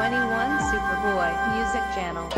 21 Superboy Music Channel.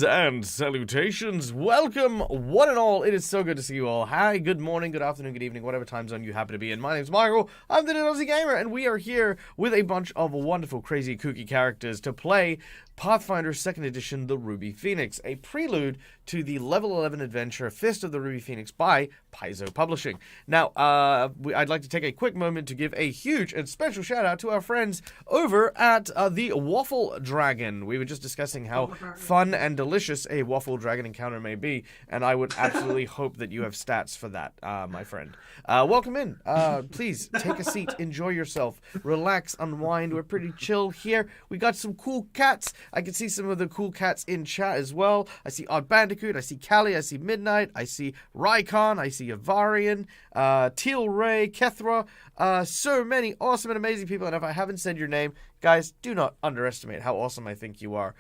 And salutations. Welcome, one and all. It is so good to see you all. Hi, good morning, good afternoon, good evening, whatever time zone you happen to be in. My name's Michael. I'm the Nosy Gamer, and we are here with a bunch of wonderful, crazy, kooky characters to play Pathfinder 2nd Edition, The Ruby Phoenix, a prelude to the level 11 adventure Fist of the Ruby Phoenix by Paizo Publishing. Now, I'd like to take a quick moment to give a huge and special shout out to our friends over at the Waffle Dragon. We were just discussing how fun and delicious a Waffle Dragon encounter may be, and I would absolutely hope that you have stats for that, my friend. Welcome in. Please, take a seat, enjoy yourself, relax, unwind. We're pretty chill here. We got some cool cats. I can see some of the cool cats in chat as well. I see Odd Bandicoot, I see Callie, I see Midnight, I see Rykon, I see Avarian, Teal Ray, Kethra, so many awesome and amazing people. And if I haven't said your name, guys, do not underestimate how awesome I think you are.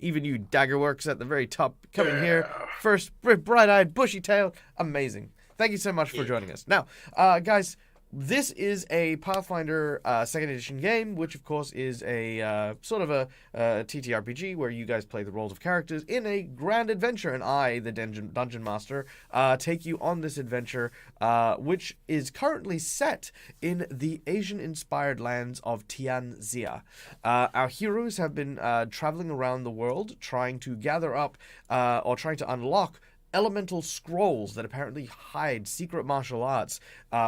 Even you Daggerworks at the very top coming here. First, bright-eyed, bushy-tailed, amazing. Thank you so much for joining us. Now, guys, this is a Pathfinder 2nd Edition game, which of course is a sort of a TTRPG where you guys play the roles of characters in a grand adventure, and I, the Dungeon Master, take you on this adventure, which is currently set in the Asian-inspired lands of Tianxia. Our heroes have been traveling around the world trying to gather up or trying to unlock elemental scrolls that apparently hide secret martial arts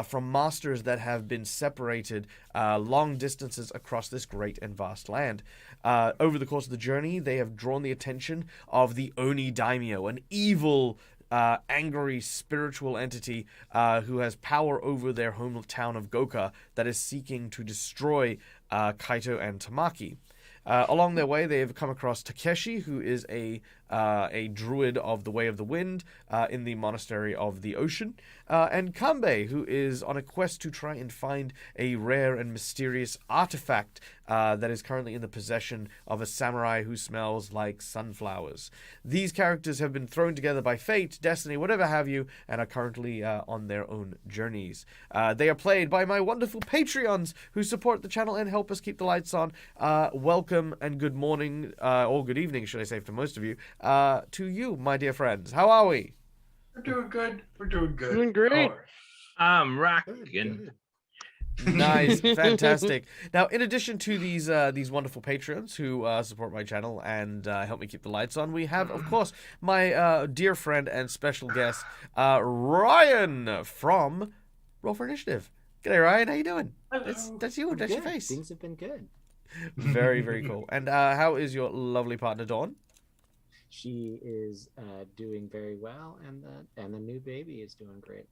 from masters that have been separated long distances across this great and vast land. Over the course of the journey, they have drawn the attention of the Oni Daimyo, an evil angry spiritual entity who has power over their hometown of Goka that is seeking to destroy Kaito and Tamaki. Along their way, they have come across Takeshi, who is a druid of the Way of the Wind in the Monastery of the Ocean, and Kanbei, who is on a quest to try and find a rare and mysterious artifact that is currently in the possession of a samurai who smells like sunflowers. These characters have been thrown together by fate, destiny, whatever have you, and are currently on their own journeys. They are played by my wonderful Patreons who support the channel and help us keep the lights on. Welcome and good morning, or good evening, should I say, for most of you, to you, my dear friends. How are we? We're doing good. We're doing good. Doing great. Oh, Rockin'. Nice, fantastic. Now, in addition to these wonderful patrons who support my channel and help me keep the lights on, we have, of course, my dear friend and special guest, Ryan from Roll for Initiative. G'day, Ryan. How you doing? That's you. That's your face. Things have been good. Very, very cool. And how is your lovely partner, Dawn? She is doing very well, and the new baby is doing great.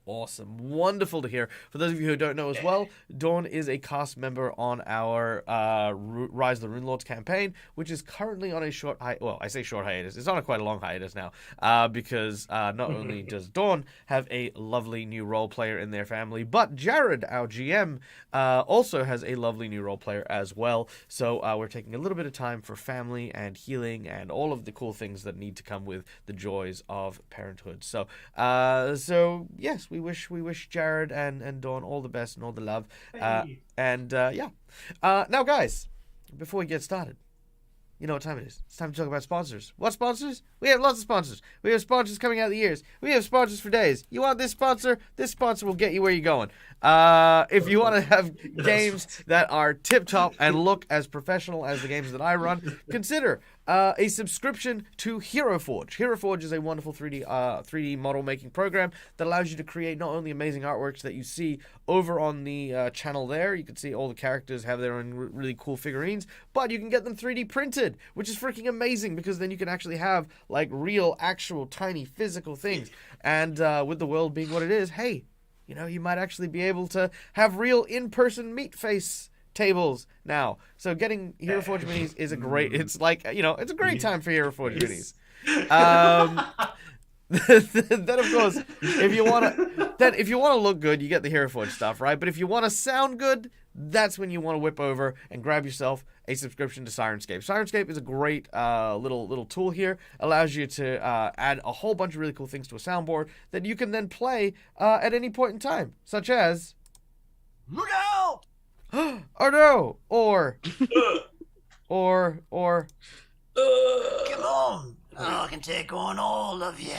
Awesome. Wonderful to hear. For those of you who don't know as well, Dawn is a cast member on our Rise of the Rune Lords campaign, which is currently on a short well, I say short hiatus. It's on a quite a long hiatus now, because not only does Dawn have a lovely new role player in their family, but Jared, our GM, also has a lovely new role player as well. So we're taking a little bit of time for family and healing and all of the cool things that need to come with the joys of parenthood. So yes, we wish Jared and Dawn all the best and all the love. Hey. Now, guys, before we get started, you know what time it is. It's time to talk about sponsors. What sponsors? We have lots of sponsors. We have sponsors coming out of the years. We have sponsors for days. You want this sponsor? This sponsor will get you where you're going. If you want to have games that are tip-top and look as professional as the games that I run, consider a subscription to Hero Forge. Hero Forge is a wonderful 3D model making program that allows you to create not only amazing artworks that you see over on the channel there. You can see all the characters have their own really cool figurines, but you can get them 3D printed, which is freaking amazing because then you can actually have like real, actual, tiny, physical things. And with the world being what it is, hey, you know, you might actually be able to have real in-person meat face tables now. So getting Hero Forge minis is a great, it's like, you know, it's a great time for Hero Forge minis. Then of course, if you want to look good, you get the Hero Forge stuff, right? But if you want to sound good, that's when you want to whip over and grab yourself a subscription to Sirenscape. Sirenscape is a great little tool here. Allows you to add a whole bunch of really cool things to a soundboard that you can then play at any point in time, such as Look out! oh no, or Come on! I can take on all of you.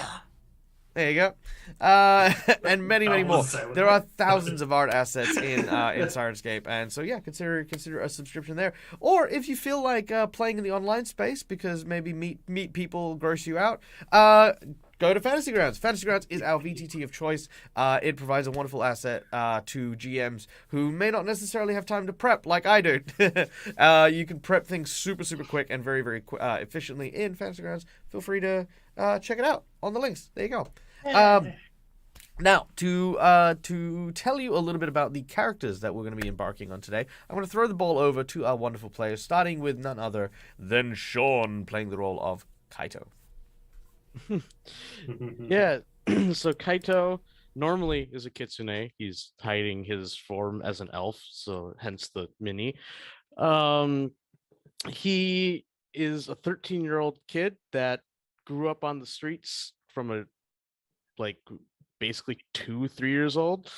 there you go. And many more. There are thousands of art assets in Sirenscape, and so yeah, consider a subscription there. Or if you feel like playing in the online space because maybe meet people gross you out, go to Fantasy Grounds. Fantasy Grounds is our VTT of choice. It provides a wonderful asset to GMs who may not necessarily have time to prep like I do. You can prep things super quick and very efficiently in Fantasy Grounds. Feel free to check it out on the links. There you go. Now, to tell you a little bit about the characters that we're going to be embarking on today, I'm going to throw the ball over to our wonderful players, starting with none other than Sean, playing the role of Kaito. Yeah, so Kaito normally is a kitsune. He's hiding his form as an elf, so hence the mini. He is a 13-year-old kid that grew up on the streets from basically 2-3 years old,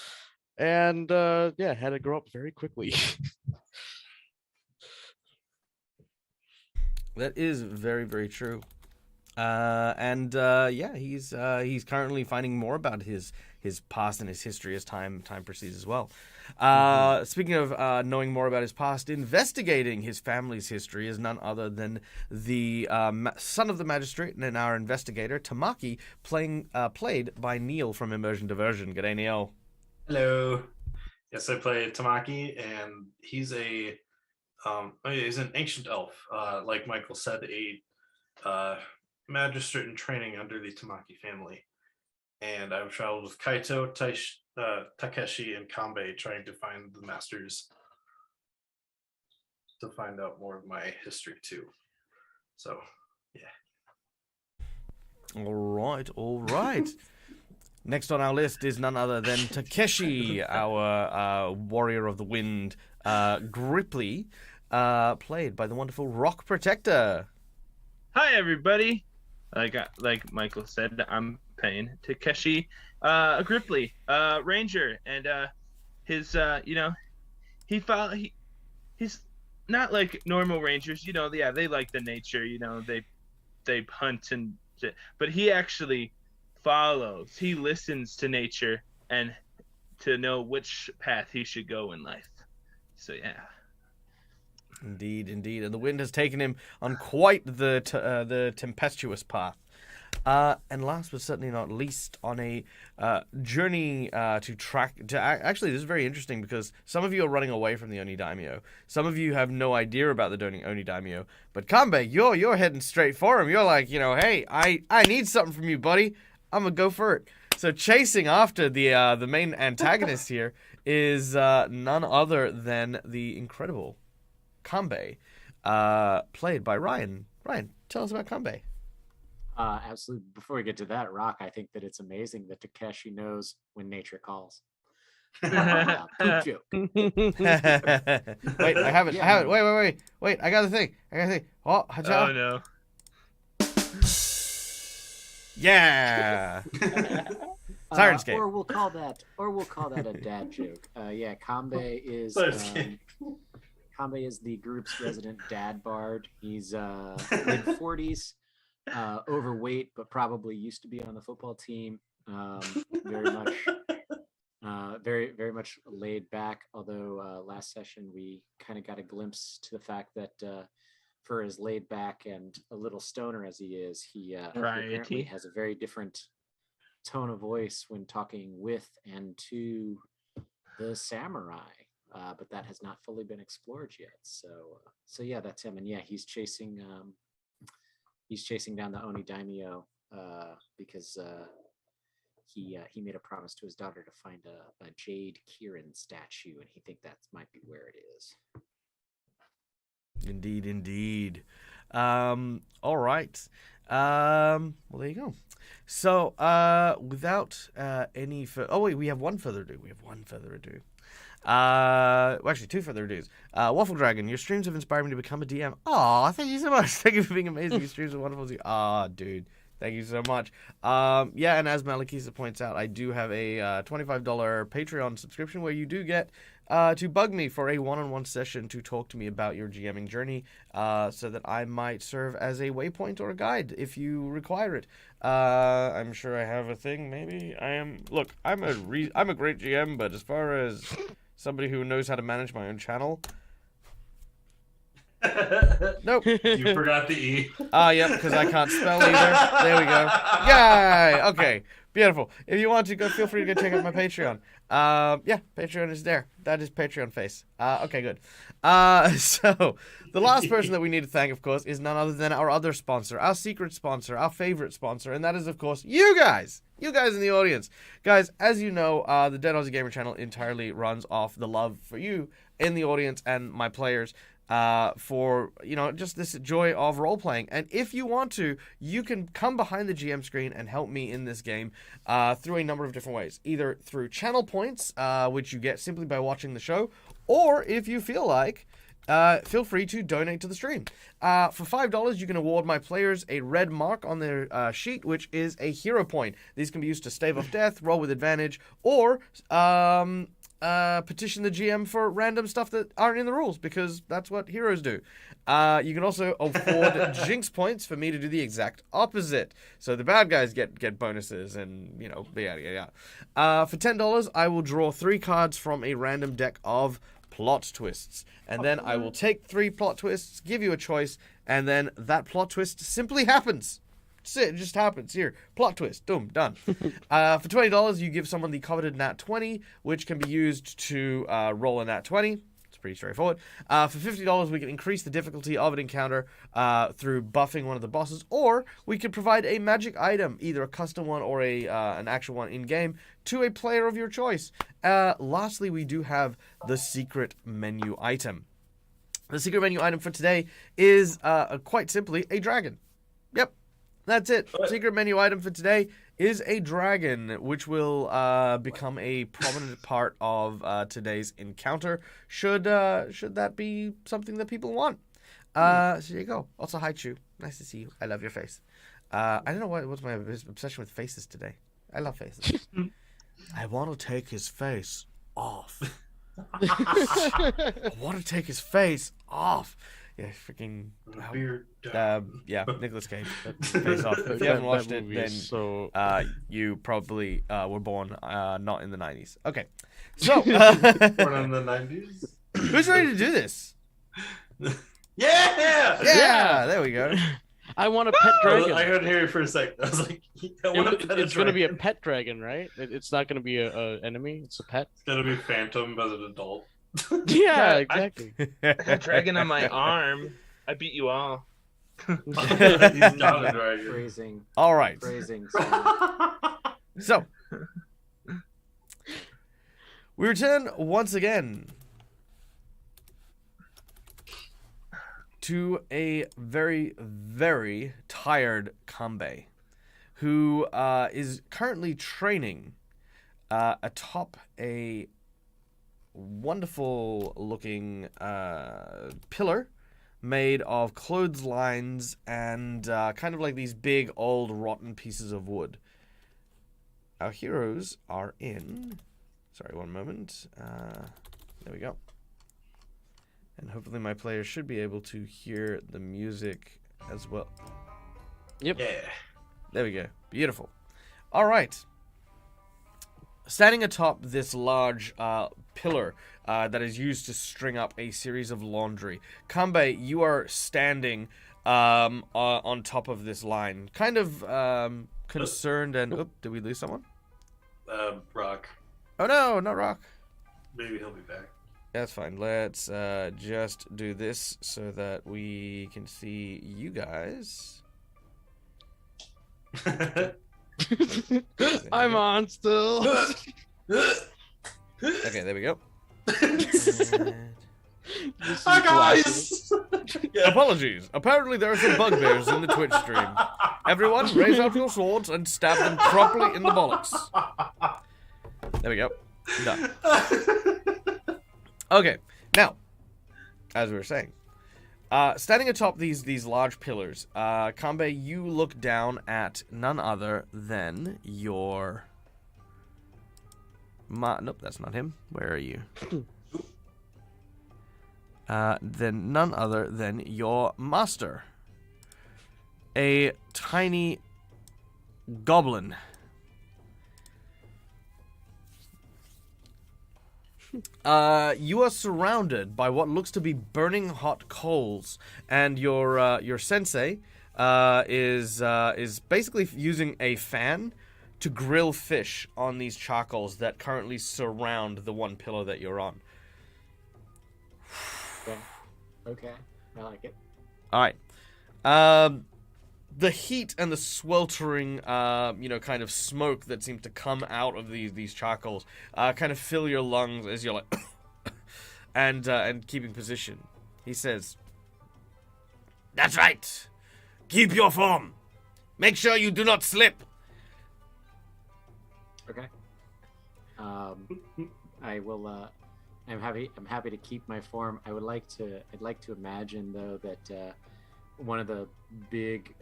and yeah, had to grow up very quickly. That is very true. Yeah, he's currently finding more about his past and his history as time proceeds as well. Speaking of knowing more about his past, investigating his family's history is none other than the son of the magistrate and our investigator, Tamaki, played by Neil from Immersion Diversion. G'day, Neil. Hello. Yes, I play Tamaki, and he's he's an ancient elf. Like Michael said, magistrate in training under the Tamaki family. And I've traveled with Kaito, Takeshi, and Kanbei trying to find the masters to find out more of my history too. So, yeah. All right. Next on our list is none other than Takeshi, our warrior of the wind, Gripply, played by the wonderful Rock Protector. Hi, everybody. Like Michael said, I'm playing Takeshi Gripply, Ranger, and his he's not like normal Rangers. They like the nature. They hunt and but he actually follows. He listens to nature and to know which path he should go in life. So yeah. Indeed, and the wind has taken him on quite the tempestuous path. And last but certainly not least, on a journey actually, this is very interesting because some of you are running away from the Oni Daimyo. Some of you have no idea about the Oni Daimyo. But Kanbei, you're heading straight for him. You're like, hey, I need something from you, buddy. I'm gonna go for it. So chasing after the main antagonist here is none other than the incredible Kanbei, played by Ryan. Ryan, tell us about Kanbei. Absolutely. Before we get to that, Rock, I think that it's amazing that Takeshi knows when nature calls. Poop joke. Wait, I have it. Wait, I got the thing. Oh, no. Yeah. Sirenscape. Or we'll call that a dad joke. Yeah, Kanbei is Kanbei is the group's resident dad bard. He's mid-40s, overweight, but probably used to be on the football team. Very much laid back. Although last session we kind of got a glimpse to the fact that for as laid back and a little stoner as he is, he apparently has a very different tone of voice when talking with and to the samurai. But that has not fully been explored yet. So yeah, that's him. And yeah, he's chasing down the Oni Daimyo because he made a promise to his daughter to find a Jade Kirin statue, and he thinks that might be where it is. Indeed. All right. Well, there you go. So, without any we have one further ado. Actually, two further ados. Waffle Dragon, your streams have inspired me to become a DM. Aw, thank you so much. Thank you for being amazing. Your streams are wonderful. Dude. Thank you so much. Yeah, and as Malakisa points out, I do have a $25 Patreon subscription where you do get to bug me for a one-on-one session to talk to me about your GMing journey, so that I might serve as a waypoint or a guide if you require it. I'm sure I have a thing. Maybe I'm a great GM, but as far as somebody who knows how to manage my own channel. Nope. You forgot the E. Yep, because I can't spell either. There we go. Yay! Okay, beautiful. If you want to go, feel free to go check out my Patreon. Yeah, Patreon is there. That is Patreon face. Okay, good. So the last person that we need to thank, of course, is none other than our other sponsor, our secret sponsor, our favorite sponsor, and that is, of course, you guys. You guys in the audience. Guys, as you know, the Dead Aussie Gamer channel entirely runs off the love for you in the audience and my players. For, just this joy of role-playing. And if you want to, you can come behind the GM screen and help me in this game through a number of different ways. Either through channel points, which you get simply by watching the show, or if you feel like, feel free to donate to the stream. For $5, you can award my players a red mark on their sheet, which is a hero point. These can be used to stave off death, roll with advantage, or petition the GM for random stuff that aren't in the rules, because that's what heroes do. You can also afford jinx points for me to do the exact opposite. So the bad guys get bonuses and, yada. For $10, I will draw 3 cards from a random deck of plot twists. And then I will take 3 plot twists, give you a choice, and then that plot twist simply happens. It just happens. Here, plot twist, boom, done. For $20, you give someone the coveted nat 20, which can be used to roll a nat 20. It's pretty straightforward. For $50, we can increase the difficulty of an encounter through buffing one of the bosses, or we could provide a magic item, either a custom one or an actual one in-game, to a player of your choice. Lastly, we do have the secret menu item. The secret menu item for today is, quite simply, a dragon. Yep, that's it. Secret menu item for today is a dragon, which will become a prominent part of today's encounter, should that be something that people want. So there you go. Also, hi, Chu. Nice to see you. I love your face. I don't know what's my obsession with faces today. I love faces. I want to take his face off. I want to take his face off. Yeah, freaking Beard. yeah, Nicolas Cage. Face off. If you haven't watched it, then you probably were born not in the 90s. Okay, so Born in the 90s. who's ready to do this? Yeah. There we go. I want a pet dragon. I couldn't hear you for a second. I was like, I want to pet a It's going to be a dragon. pet dragon, right? It's not going to be a enemy. It's a pet. It's gonna be Phantom as an adult. Yeah, I- exactly. A dragon on my arm. I beat you all. He's got a dragon. Phrasing. All right. Phrasing. So we return once again to a very, very tired Kanbei, who is currently training atop a wonderful-looking pillar made of clotheslines and kind of like these big, old, rotten pieces of wood. Our heroes are in... Sorry, one moment. There we go. And hopefully my players should be able to hear the music as well. Yep. Yeah. There we go. Beautiful. All right. Standing atop this large pillar that is used to string up a series of laundry. Kanbei, you are standing on top of this line. Kind of concerned and... Oop, did we lose someone? Rock. Oh no, not Rock. Maybe he'll be back. That's fine. Let's just do this so that we can see you guys. I'm on still. Okay, there we go. Hi guys. Apologies. Apparently there are some bugbears in the Twitch stream. Everyone, raise out your swords and stab them properly in the bollocks. There we go. Done. Okay, now, as we were saying, standing atop these large pillars, Kanbei, you look down at none other than your... Nope, that's not him. Where are you? Then none other than your master. A tiny goblin. You are surrounded by what looks to be burning hot coals, and your sensei is basically using a fan to grill fish on these charcoals that currently surround the one pillar that you're on. Okay. I like it. All right. The heat and the sweltering, kind of smoke that seems to come out of these charcoals, kind of fill your lungs as you're like, and keeping position. He says, "That's right. Keep your form. Make sure you do not slip." Okay. I will. I'm happy to keep my form. I'd like to imagine though that one of the big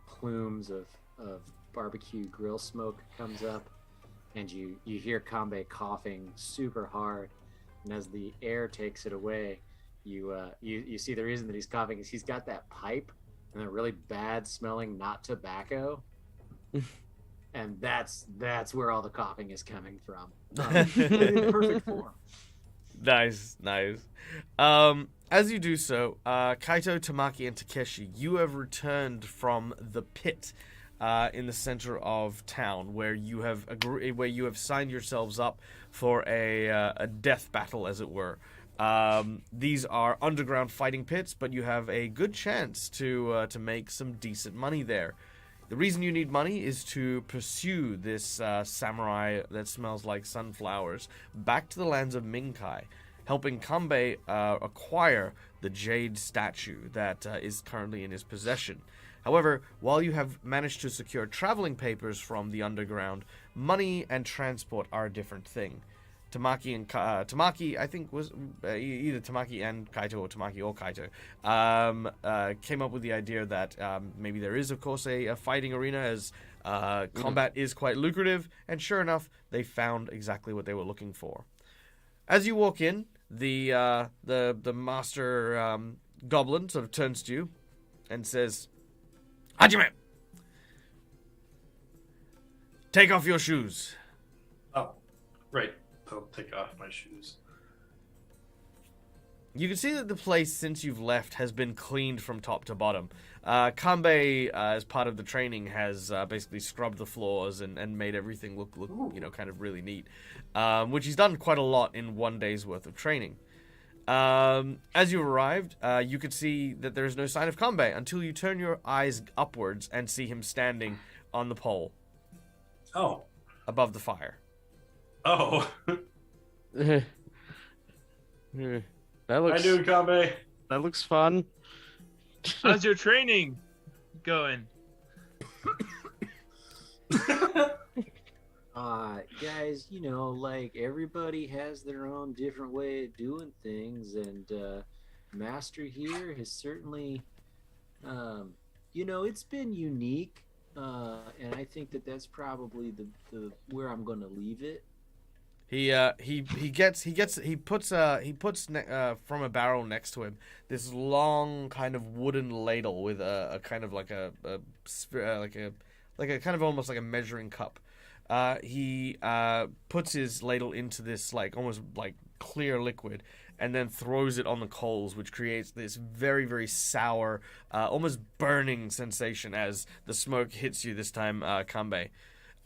plumes of barbecue grill smoke comes up, and you hear Kanbei coughing super hard, and as the air takes it away, you see the reason that he's coughing is he's got that pipe and a really bad smelling not tobacco. And that's where all the coughing is coming from. In perfect form. Nice. As you do so, Kaito, Tamaki, and Takeshi, you have returned from the pit in the center of town, where you have signed yourselves up for a death battle, as it were. These are underground fighting pits, but you have a good chance to make some decent money there. The reason you need money is to pursue this samurai that smells like sunflowers back to the lands of Minkai, helping Kanbei acquire the jade statue that is currently in his possession. However, while you have managed to secure traveling papers from the underground, money and transport are a different thing. Tamaki, I think, was either Tamaki and Kaito, or Tamaki or Kaito, came up with the idea that maybe there is, of course, a fighting arena, as combat is quite lucrative, and sure enough, they found exactly what they were looking for. As you walk in, the master goblin sort of turns to you and says, "Hajime! Take off your shoes." Oh, right. I'll take off my shoes. You can see that the place, since you've left, has been cleaned from top to bottom. Kanbei, as part of the training, has basically scrubbed the floors and made everything look kind of really neat, which he's done quite a lot in one day's worth of training. As you arrived, you could see that there is no sign of Kanbei until you turn your eyes upwards and see him standing on the pole. Oh. Above the fire. Oh. That looks. How you doing, Kanbei? That looks fun. How's your training going? Guys, like everybody has their own different way of doing things, and Master here has certainly, it's been unique, and I think that's probably the where I'm gonna leave it. He puts from a barrel next to him this long kind of wooden ladle with a kind of like a kind of almost like a measuring cup. He puts his ladle into this almost clear liquid and then throws it on the coals, which creates this very, very sour, almost burning sensation as the smoke hits you this time, Kanbei.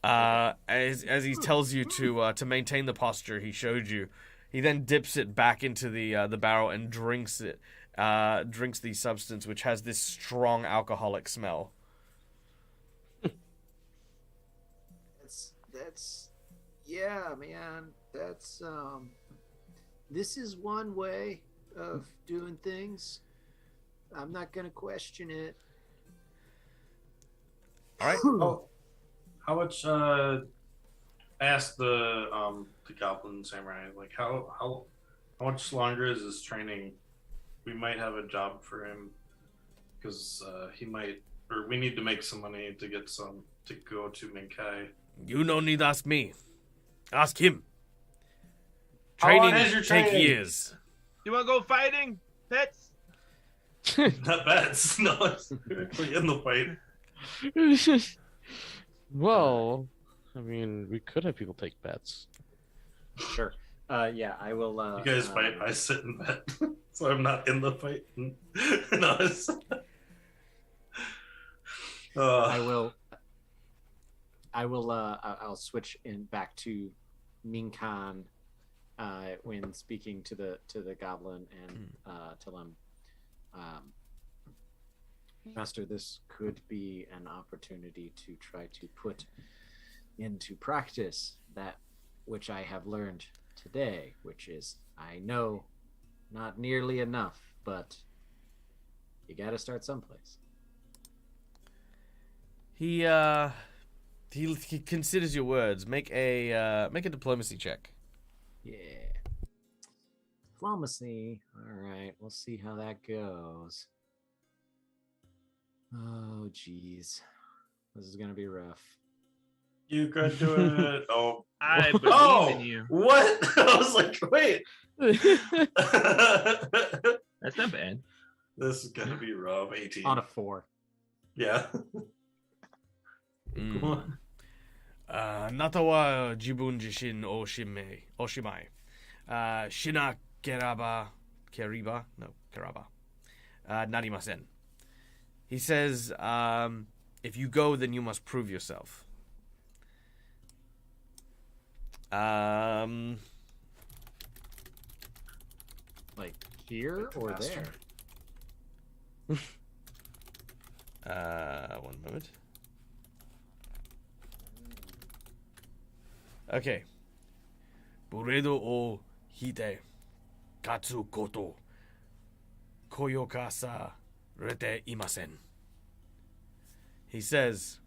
As he tells you to maintain the posture he showed you, he then dips it back into the barrel and drinks the substance, which has this strong alcoholic smell. That's yeah, man. That's this is one way of doing things. I'm not gonna question it. All right. Oh. How much? I asked the goblin samurai, how much longer is this training? We might have a job for him because we need to make some money to get some to go to Minkai. You no need ask me. Ask him. How long Training is your take training? years. You want to go fighting, pets? Not bets. No, it's actually in the fight. Well, I mean, we could have people take bets. Sure. Yeah, I will. You guys fight. I sit and bet, so I'm not in the fight. No, I will. I'll switch back to Minkan when speaking to the goblin and tell him, Master, this could be an opportunity to try to put into practice that which I have learned today, which is I know not nearly enough, but you got to start someplace. He considers your words. Make a diplomacy check. Yeah. Diplomacy. All right, we'll see how that goes. Oh, geez. This is going to be rough. You could do it. Oh, I believe in you. What? I was like, wait. That's not bad. This is gonna be rough. 18. On a 4. Yeah. Nata wa jibun jishin oshimai. Shina keriba. Narimasen. He says, if you go, then you must prove yourself. Like here Like the or master. there? One moment. Okay. Buredo o hite katsu koto koyokasa rete imasen. He says,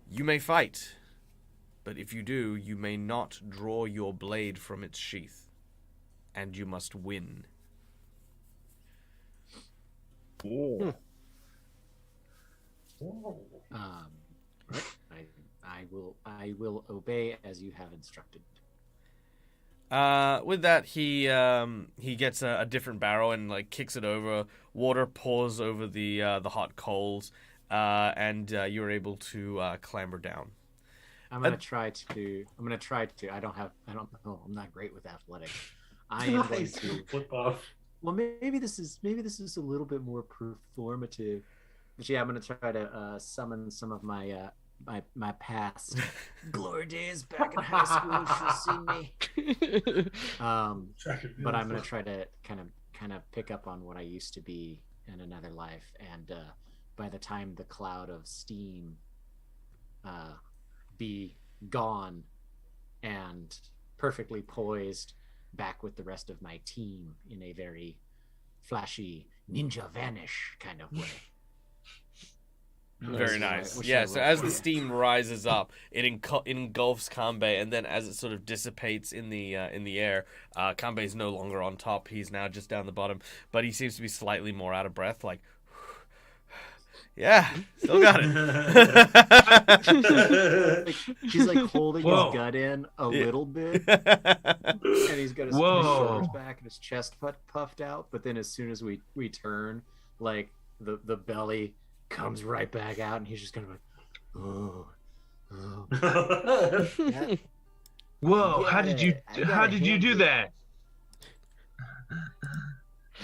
"You may fight, but if you do, you may not draw your blade from its sheath, and you must win." Whoa. I will obey as you have instructed. With that, he gets a different barrel and like kicks it over. Water pours over the hot coals, and you're able to clamber down. I'm gonna try to. I don't know. I'm not great with athletics. I am going to flip off. Well, maybe this is a little bit more performative. But yeah, I'm gonna try to summon some of my my past glory days back in high school. You should have seen me. But I'm gonna try to kind of pick up on what I used to be in another life, and by the time the cloud of steam be gone and perfectly poised back with the rest of my team in a very flashy ninja vanish kind of way. Very Yes, nice. I wish Yeah, I so wrote as for the it. steam rises up, it engulfs Kanbei, and then as it sort of dissipates in the air, Kanbei's no longer on top. He's now just down the bottom, but he seems to be slightly more out of breath, like, yeah, still got it. Like, he's like holding Whoa. his gut in a Yeah. little bit, and he's got his shoulders Whoa. back and his chest puffed out. But then as soon as we turn, like the belly comes right back out, and he's just kind of like, oh. Yeah, Whoa! Yeah, how did you I gotta how did you hand do it. that?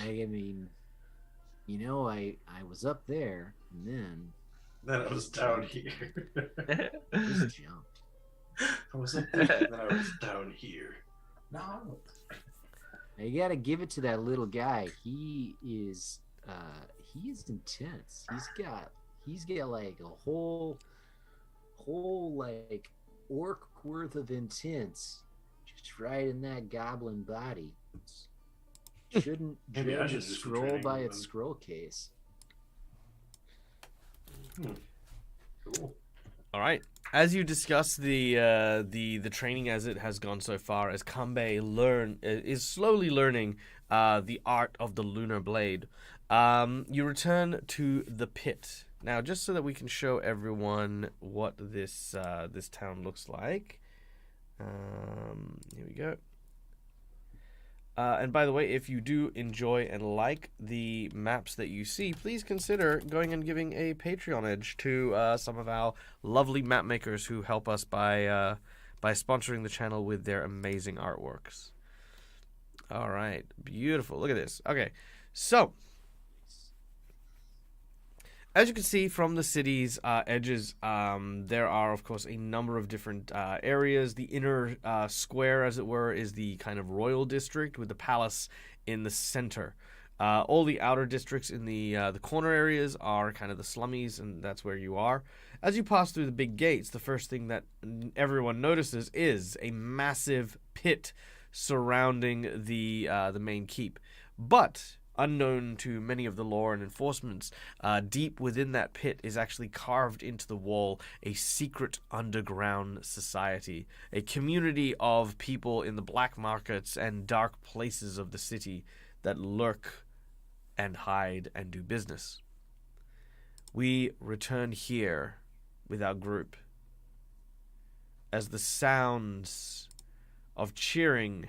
I mean, I was up there, and then Then I was down here. I just jumped. I was up there, then I was down here. No. I gotta give it to that little guy. He is intense. He's got like a whole like orc worth of intense just right in that goblin body. Shouldn't Maybe I judge should a do some scroll training by with its him. scroll case. Cool. All right. As you discuss the training as it has gone so far, as Kanbei is slowly learning the art of the lunar blade, you return to the pit. Now, just so that we can show everyone what this town looks like. Here we go. And by the way, if you do enjoy and like the maps that you see, please consider going and giving a Patreon edge to some of our lovely map makers who help us by sponsoring the channel with their amazing artworks. All right, beautiful. Look at this. Okay, so as you can see from the city's edges, there are, of course, a number of different areas. The inner square, as it were, is the kind of royal district with the palace in the center. All the outer districts in the corner areas are kind of the slummies, and that's where you are. As you pass through the big gates, the first thing that everyone notices is a massive pit surrounding the main keep. But unknown to many of the lore and enforcements, deep within that pit is actually carved into the wall a secret underground society, a community of people in the black markets and dark places of the city that lurk and hide and do business. We return here with our group as the sounds of cheering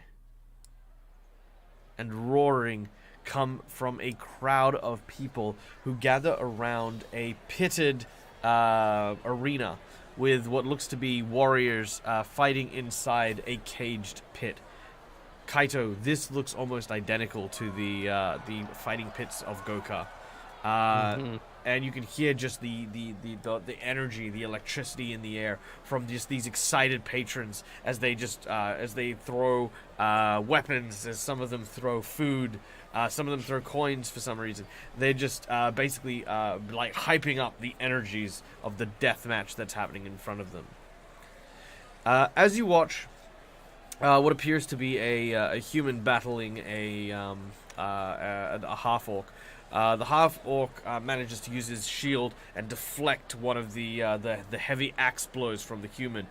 and roaring come from a crowd of people who gather around a pitted arena with what looks to be warriors fighting inside a caged pit. Kaito, this looks almost identical to the fighting pits of Goka. and you can hear just the energy, the electricity in the air from just these excited patrons as they just as they throw weapons, as some of them throw food, some of them throw coins for some reason. They're just basically like hyping up the energies of the death match that's happening in front of them. As you watch what appears to be a human battling a half-orc. The half-orc manages to use his shield and deflect one of the heavy axe blows from the human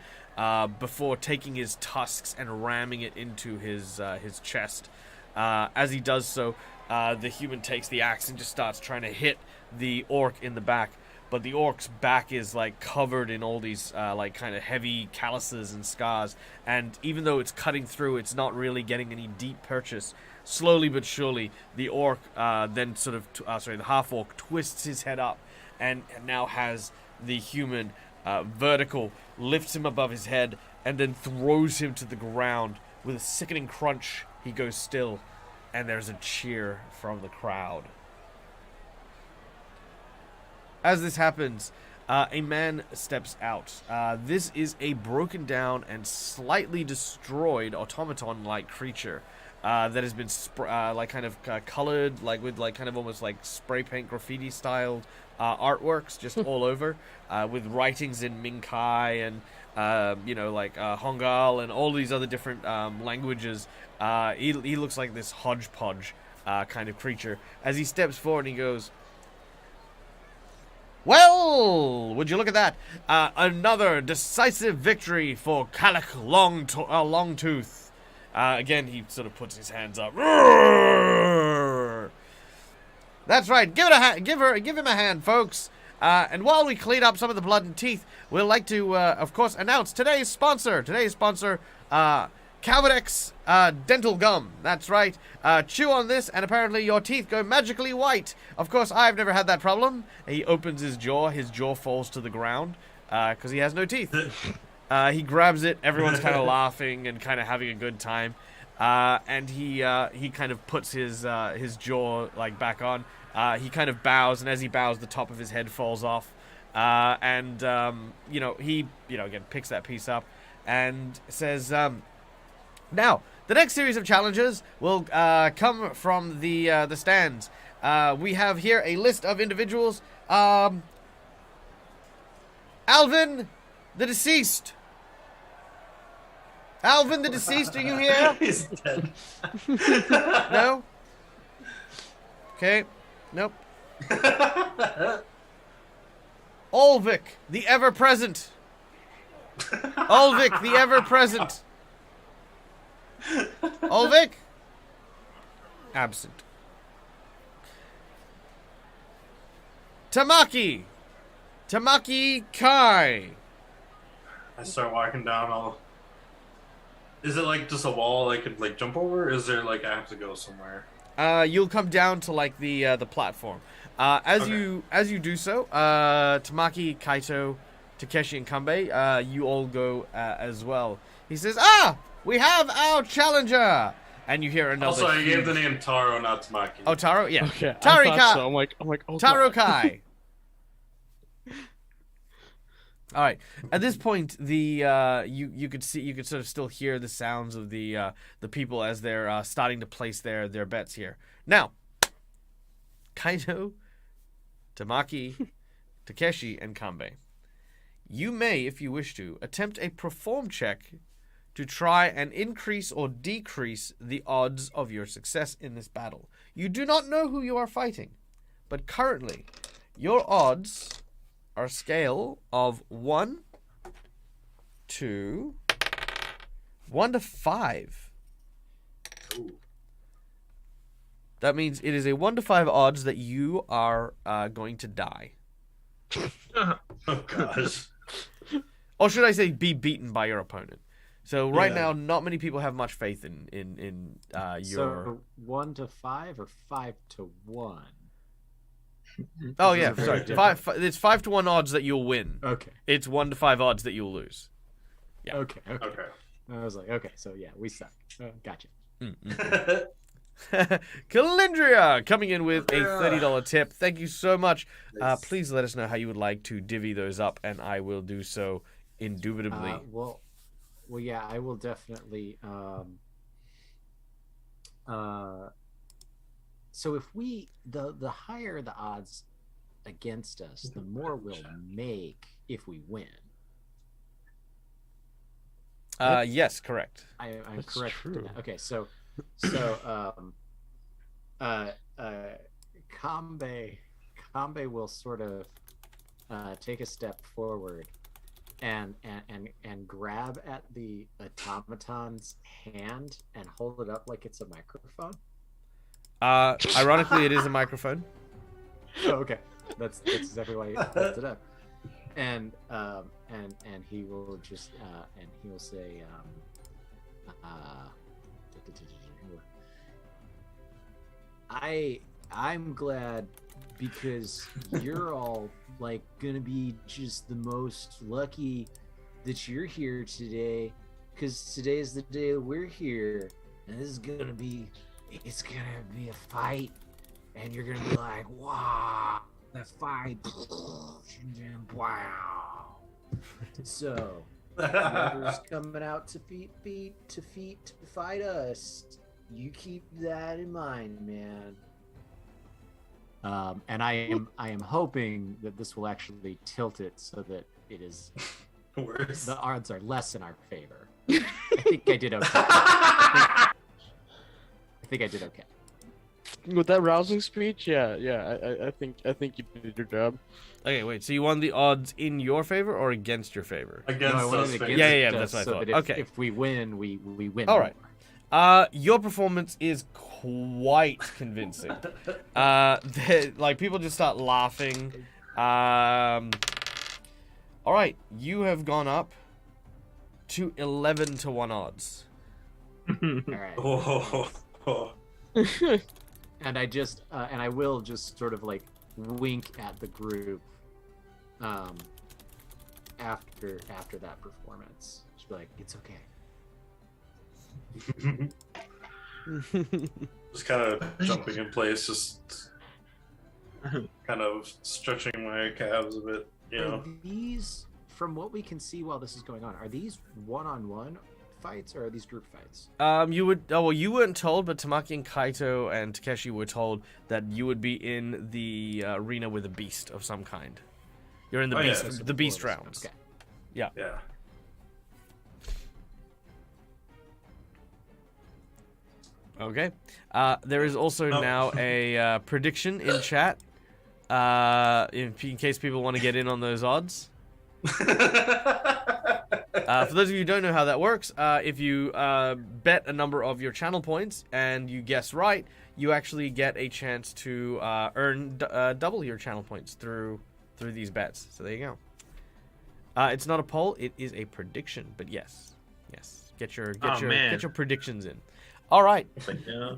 before taking his tusks and ramming it into his chest. As he does so, the human takes the axe and just starts trying to hit the orc in the back. But the orc's back is like covered in all these like kind of heavy calluses and scars, and even though it's cutting through, it's not really getting any deep purchase. Slowly but surely, the orc then sort of the half orc twists his head up, and now has the human vertical, lifts him above his head, and then throws him to the ground. With a sickening crunch, he goes still, and there's a cheer from the crowd. As this happens, a man steps out. This is a broken down and slightly destroyed automaton-like creature that has been colored, like with like kind of almost like spray paint graffiti styled artworks just all over, with writings in Minkai and Hongal and all these other different languages. He looks like this hodgepodge kind of creature. As he steps forward, and he goes, "Well, would you look at that? Another decisive victory for Calic Longtooth." Again, he sort of puts his hands up. Roar! That's right. Give him a hand, folks. And while we clean up some of the blood and teeth, we'd like to, of course, announce today's sponsor. Calvadex dental gum. That's right. Chew on this, and apparently your teeth go magically white. Of course, I've never had that problem. He opens his jaw. His jaw falls to the ground because he has no teeth. He grabs it. Everyone's kind of laughing and kind of having a good time. And he kind of puts his jaw like back on. He kind of bows, and as he bows, the top of his head falls off. He again picks that piece up and says, "Now, the next series of challenges will come from the stands. We have here a list of individuals. Alvin, the deceased. Alvin, the deceased, are you here? He's dead. No? Okay. Nope. Ulvik, the ever-present. Ulvik, the ever-present. Ulvik? Absent. Tamaki Kai. I start walking down all. Is it like just a wall I could like jump over? Or is there like I have to go somewhere? You'll come down to like the platform. As you do so, Tamaki, Kaito, Takeshi, and Kanbei, you all go as well. He says, we have our challenger! And you hear another. Also, I gave the name Taro, not Tamaki. Oh, Taro? Yeah. Okay, Tari I Kai. thought so. I'm like, oh, Taro God. Kai. All right. At this point, the you could sort of still hear the sounds of the people as they're starting to place their bets here. Now, Kaito, Tamaki, Takeshi, and Kanbei, you may, if you wish to, attempt a perform check to try and increase or decrease the odds of your success in this battle. You do not know who you are fighting, but currently, your odds are a scale of 1 to 5. Ooh. That means it is a 1 to 5 odds that you are going to die. Oh gosh. Or should I say be beaten by your opponent. So right Yeah. now, not many people have much faith in your... So 1 to 5 or 5 to 1? Oh yeah, Those are sorry. very It's 5 to 1 odds that you'll win. Okay. It's 1 to 5 odds that you'll lose. Yeah. Okay. Okay. I was like, okay, so yeah, we suck. Gotcha. Calendria coming in with a $30 tip. Thank you so much. Nice. Please let us know how you would like to divvy those up, and I will do so indubitably. Well, yeah, I will definitely. So if the higher the odds against us, the more we'll make if we win. Yes, correct. I'm That's correct. in true. that. Okay, so Kambe will sort of take a step forward and grab at the automaton's hand and hold it up like it's a microphone. Ironically, it is a microphone. Oh, okay, that's exactly why he holds it up. And he will just and he will say I'm glad because you're all like gonna be just the most lucky that you're here today, because today is the day that we're here, and this is gonna be a fight, and you're gonna be like, wow, that fight, wow. So whoever's coming out to fight us, you keep that in mind, man. And I am hoping that this will actually tilt it so that it is Worse. the odds are less in our favor. I think I did okay. I think I did okay. With that rousing speech, yeah. I think you did your job. Okay, wait. So you want the odds in your favor or against your favor? Against I wanted us. to fans. get Yeah, it, that's what I so thought. that Okay. if we win, we win. All right. more. Your performance is quite convincing. Like people just start laughing. All right, you have gone up to 11-1 odds. All right. Oh. And I just and I will just sort of like wink at the group after that performance. Just be like, it's okay. Just kind of jumping in place, just kind of stretching my calves a bit, you know. Are these, from what we can see while this is going on, are these one-on-one fights or are these group fights? You weren't told, but Tamaki and Kaito and Takeshi were told that you would be in the arena with a beast of some kind. You're in the Oh, yeah. beast, the beast rounds. Okay. Yeah. Okay. There is also No. now a prediction in chat. In case people want to get in on those odds. For those of you who don't know how that works, if you bet a number of your channel points and you guess right, you actually get a chance to earn double your channel points through these bets. So there you go. It's not a poll; it is a prediction. But yes, get your predictions in. All right. Yeah.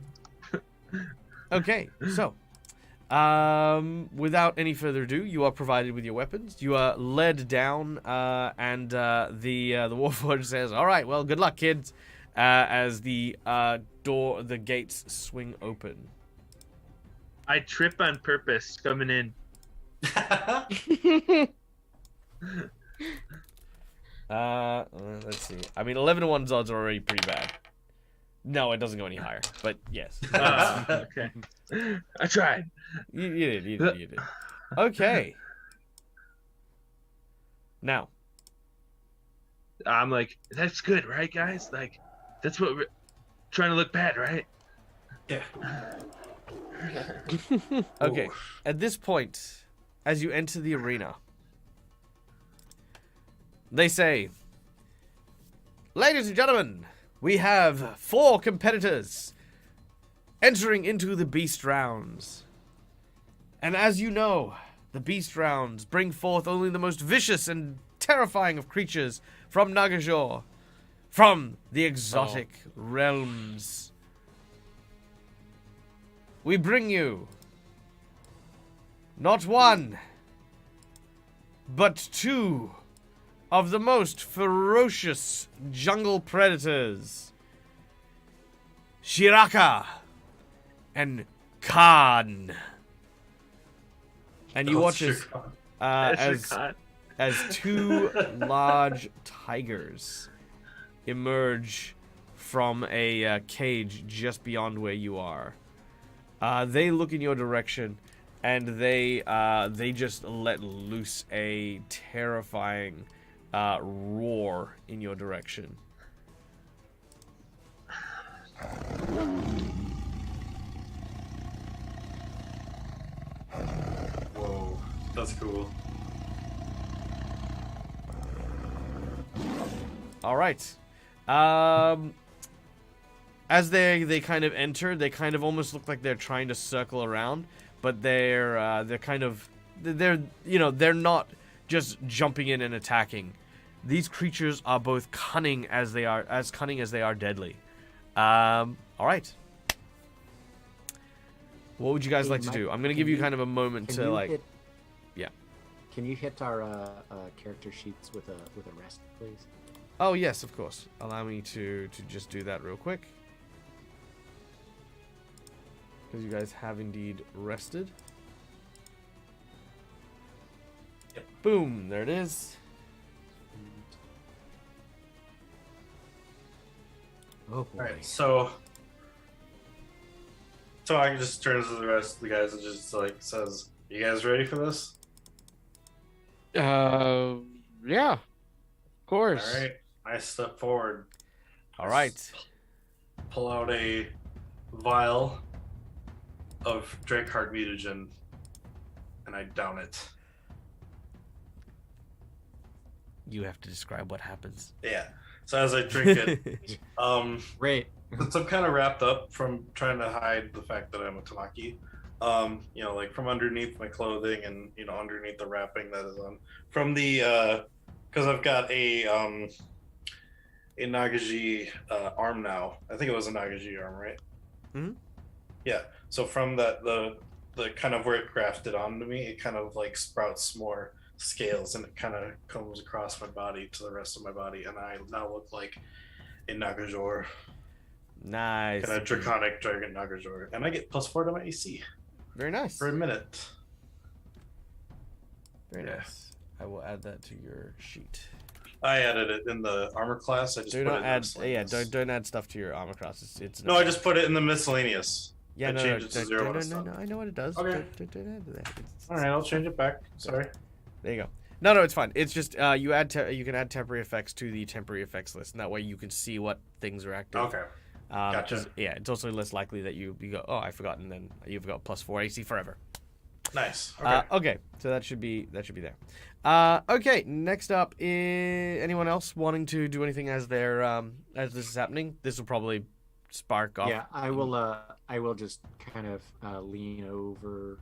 Okay. So, without any further ado, you are provided with your weapons. You are led down, and the Warforged says, "All right, well, good luck, kids." As the gates swing open. I trip on purpose coming in. Let's see. I mean, 11-1's odds are already pretty bad. No, it doesn't go any higher. But yes, Okay. I tried. you did. Okay. Now, I'm like, that's good, right, guys? Like, that's what we're trying to look bad, right? Yeah. okay. At this point, as you enter the arena, they say, "Ladies and gentlemen, we have 4 competitors entering into the Beast Rounds. And as you know, the Beast Rounds bring forth only the most vicious and terrifying of creatures from Nagajor, from the exotic realms. We bring you not 1, but 2 of the most ferocious jungle predators. Shiraka and Khan. And you watch as as two large tigers emerge from a cage just beyond where you are. They look in your direction, and they just let loose a terrifying roar in your direction. Whoa, that's cool. All right. As they kind of enter, they kind of almost look like they're trying to circle around, but they're not just jumping in and attacking. These creatures are both cunning as they are deadly. All right. What would you guys like to do? I'm gonna give you kind of a moment to like. Yeah. Can you hit our character sheets with a rest, please? Oh yes, of course. Allow me to just do that real quick. Because you guys have indeed rested. Yep. Boom, there it is. Oh boy. Alright, so I just turns to the rest of the guys and just like says, "You guys ready for this?" Yeah, of course. All right. I step forward. All right. Pull out a vial of Drakeheart mutagen, and I down it. You have to describe what happens. Yeah. So as I drink it, Great. since I'm kind of wrapped up from trying to hide the fact that I'm a Tamaki, like from underneath my clothing and underneath the wrapping that is on, from the because I've got a Nagaji arm now. I think it was a Nagaji arm, right? Mhm. Yeah. So from the kind of where it grafted onto me, it kind of like sprouts more scales and it kind of comes across my body to the rest of my body, and I now look like a Nagajor. Nice. Kind of draconic dragon Nagajor, and I get +4 to my AC Very nice. for a minute. Very Yeah. nice. I will add that to your sheet. I added it in the armor class. I just Do put not it in add. miscellaneous. Don't add stuff to your armor class. It's No, I just put it in the miscellaneous. Yeah, I no, changed it to 0 when it's no, done. I know what it does. Okay. Don't add to that. All right, I'll change it back. Sorry. There you go. No, it's fine. It's just you can add temporary effects to the temporary effects list, and that way you can see what things are active. Okay. Gotcha. 'Cause, yeah, it's also less likely that you go, oh, I forgot, and then you've got +4 AC forever. Nice. Okay. Okay, so that should be there. Okay, next up is anyone else wanting to do anything as this is happening? This will probably spark off. Yeah, I will just kind of lean over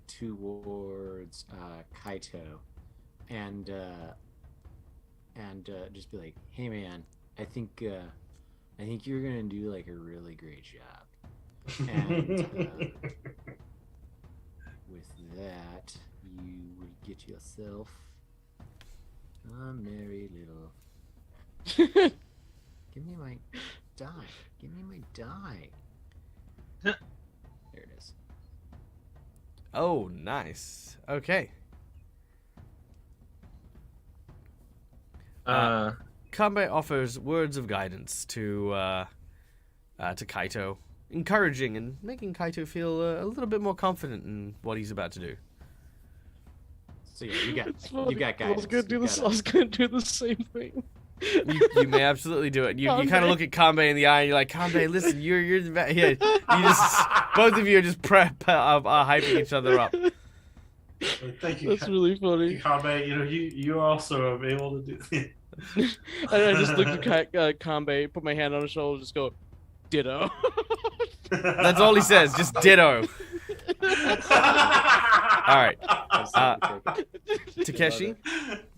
towards Kaito and just be like, "Hey man, I think you're gonna do like a really great job." And with that, you would get yourself a merry little. Give me my die. Give me my die. There it is. Oh, nice. Okay. Kanbei offers words of guidance to Kaito, encouraging and making Kaito feel a little bit more confident in what he's about to do. So yeah, you got guidance. I was gonna do the same thing. You may absolutely do it. You kind of look at Kanbei in the eye and you're like, Kanbei, listen, you're the best. Yeah, you just both of you are just hyping each other up. Thank you. That's really funny. Kabe, you also are able to do. And I just looked at Kanbei, put my hand on his shoulder, just go, ditto. That's all he says, just ditto. All right, Takeshi.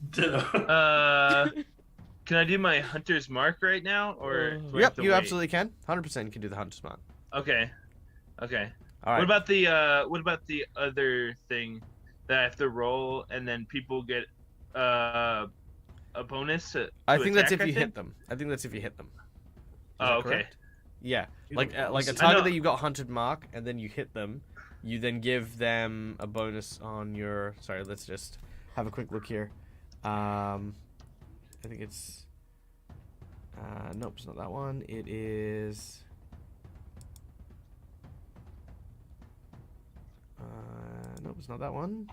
Ditto. Can I do my hunter's mark right now, or do I have Yep, to you wait? absolutely can. 100% can do the hunter's mark. Okay. All right. What about the other thing that I have to roll and then people get a bonus? I think that's if attack, you hit them. I think that's if you hit them. Is Oh, that okay. correct? Yeah, like a I target know. that you got hunted mark, and then you hit them. You then give them a bonus on your. Sorry, let's just have a quick look here. I think it's. Nope, it's not that one. It is. Nope, it's not that one.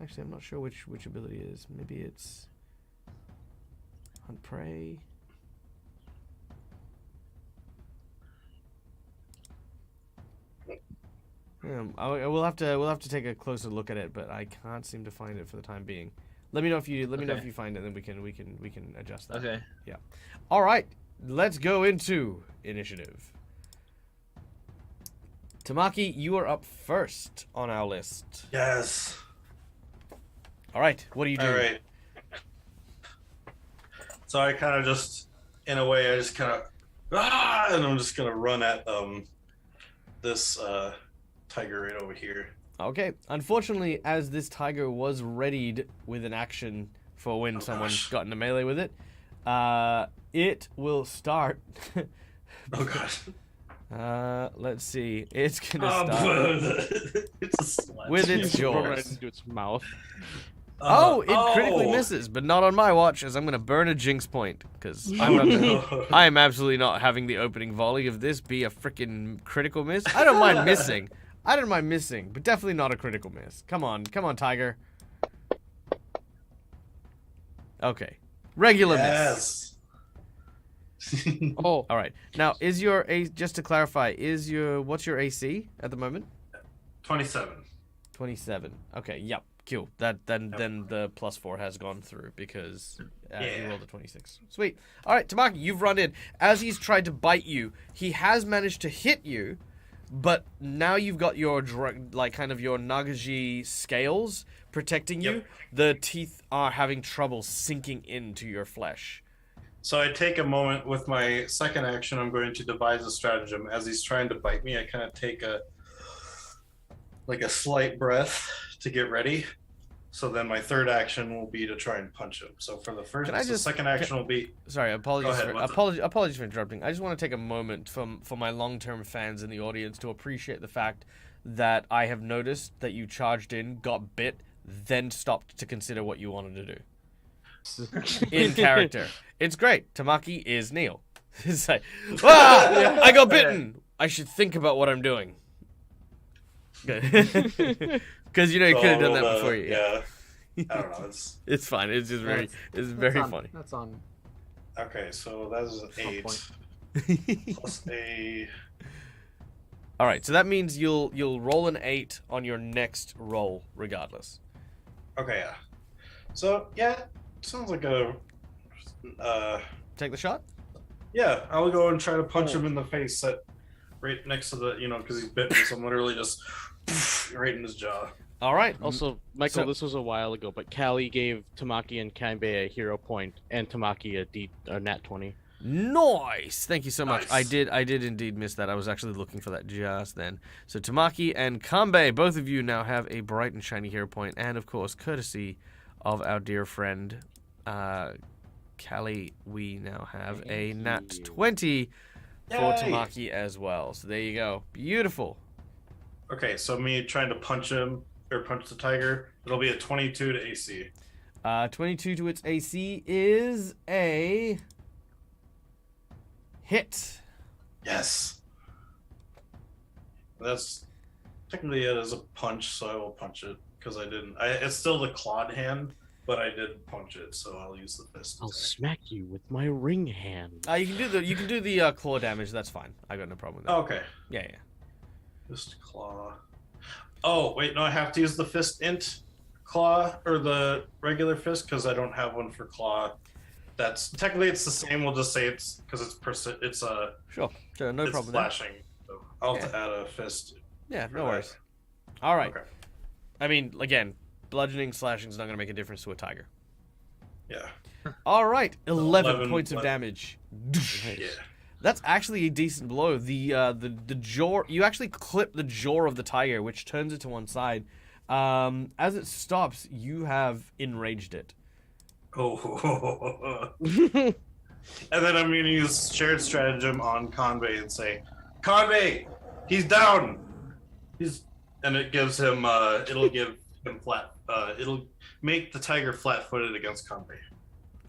Actually, I'm not sure which ability it is. Maybe it's hunt prey. We'll have to take a closer look at it, but I can't seem to find it for the time being. Let me know if you find it, then we can adjust that. Okay. Yeah. All right, let's go into initiative. Tamaki, you are up first on our list. Yes. All right, what do you do? All right. So I kind of just, in a way, I just kind of, and I'm just gonna run at this tiger right over here. Okay. Unfortunately, as this tiger was readied with an action for when someone got into melee with it, it will start. Oh god. Let's see. It's gonna start It's a sledge. with its Throw right jaws. into its mouth. Oh, it critically misses, but not on my watch, as I'm gonna burn a jinx point, because Oh, no. I am absolutely not having the opening volley of this be a freaking critical miss. I don't mind missing. I don't mind missing, but definitely not a critical miss. Come on, tiger. Okay, regular miss. Yes. Oh, All right. Now, just to clarify, what's your AC at the moment? 27. 27. Okay. Yep. Cool. Then the +4 has gone through because you Yeah. rolled a 26. Sweet. All right, Tamaki, you've run in. As he's tried to bite you, he has managed to hit you, but now you've got your kind of your Nagaji scales protecting you. Yep. The teeth are having trouble sinking into your flesh. So I take a moment with my second action. I'm going to devise a stratagem. As he's trying to bite me, I kind of take a slight breath to get ready. So then my third action will be to try and punch him. So for the second action will be. Sorry, apologies. Go ahead, what's up? Apologies for interrupting. I just want to take a moment for my long-term fans in the audience to appreciate the fact that I have noticed that you charged in, got bit, then stopped to consider what you wanted to do in character. It's great. Tamaki is Neil. It's like, I got bitten. I should think about what I'm doing. Good. Because you could have done that before you. Yeah. I don't know. It's fine. It's just very funny. That's on. Okay, so that's an on 8 point. plus a. All right, so that means you'll roll an 8 on your next roll, regardless. Okay, yeah. So yeah, sounds like a. Take the shot. Yeah, I'll go and try to punch him in the face right next to the, because he's bit me, so I'm literally just right in his jaw. All right. also, Michael, So- this was a while ago, but Callie gave Tamaki and Kanbei a hero point, and Tamaki a nat 20. Nice. Thank you so much. Nice. I did indeed miss that. I was actually looking for that just then. So Tamaki and Kanbei, both of you now have a bright and shiny hero point, and of course, courtesy of our dear friend Callie, we now have a nat Thank you. 20 for Yay! Tamaki as well. So there you go. Beautiful. Okay, so me trying to punch the tiger, it'll be a 22 to AC. 22 to its AC is a hit. Yes. That's technically it as a punch, so I will punch it because it's still the clawed hand, but I did punch it, so I'll use the fist. I'll attack. smack you with my ring hand. You can do the claw damage. That's fine. I got no problem with that. Oh, okay. Yeah. Fist claw. Oh, wait, no, I have to use the fist int claw or the regular fist because I don't have one for claw. That's technically it's the same. We'll just say it's because it's Sure. No it's problem. There. slashing. So I'll have to add a fist. Yeah, for no that. worries. All right. Okay. I mean, again, bludgeoning, slashing is not going to make a difference to a tiger. Yeah. All right, 11 11 points of what? damage. Yeah. That's actually a decent blow. The jaw, you actually clip the jaw of the tiger, which turns it to one side. As it stops, you have enraged it. Oh. And then I'm going to use shared stratagem on Convey and say, Convey, he's down. And it gives him, it'll give him it'll make the tiger flat-footed against Convey.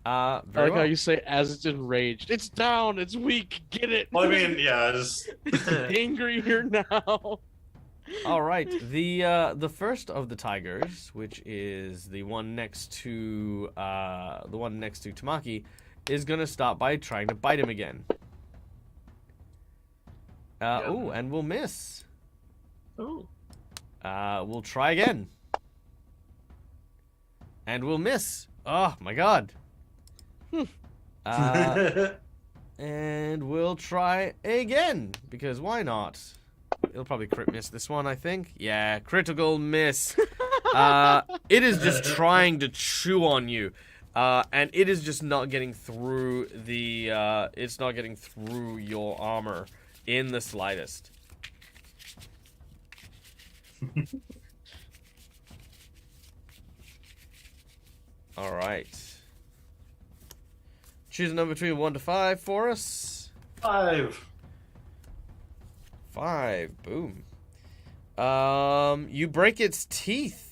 I Very like well. how you say as it's enraged. It's down. It's weak. Get it. Well, I mean, yeah, just It's angry here now. All right, the first of the tigers, which is the one next to Tamaki, is gonna start by trying to bite him again. Ooh, and we'll miss. Oh. We'll try again, and we'll miss. Oh my god. And we'll try again because why not? It'll probably crit miss this one, I think. Yeah, critical miss. It is just trying to chew on you, and it is just not getting through the. It's not getting through your armor in the slightest. All right. Choose a number between 1 to 5 for us. 5. 5. Boom. You break its teeth.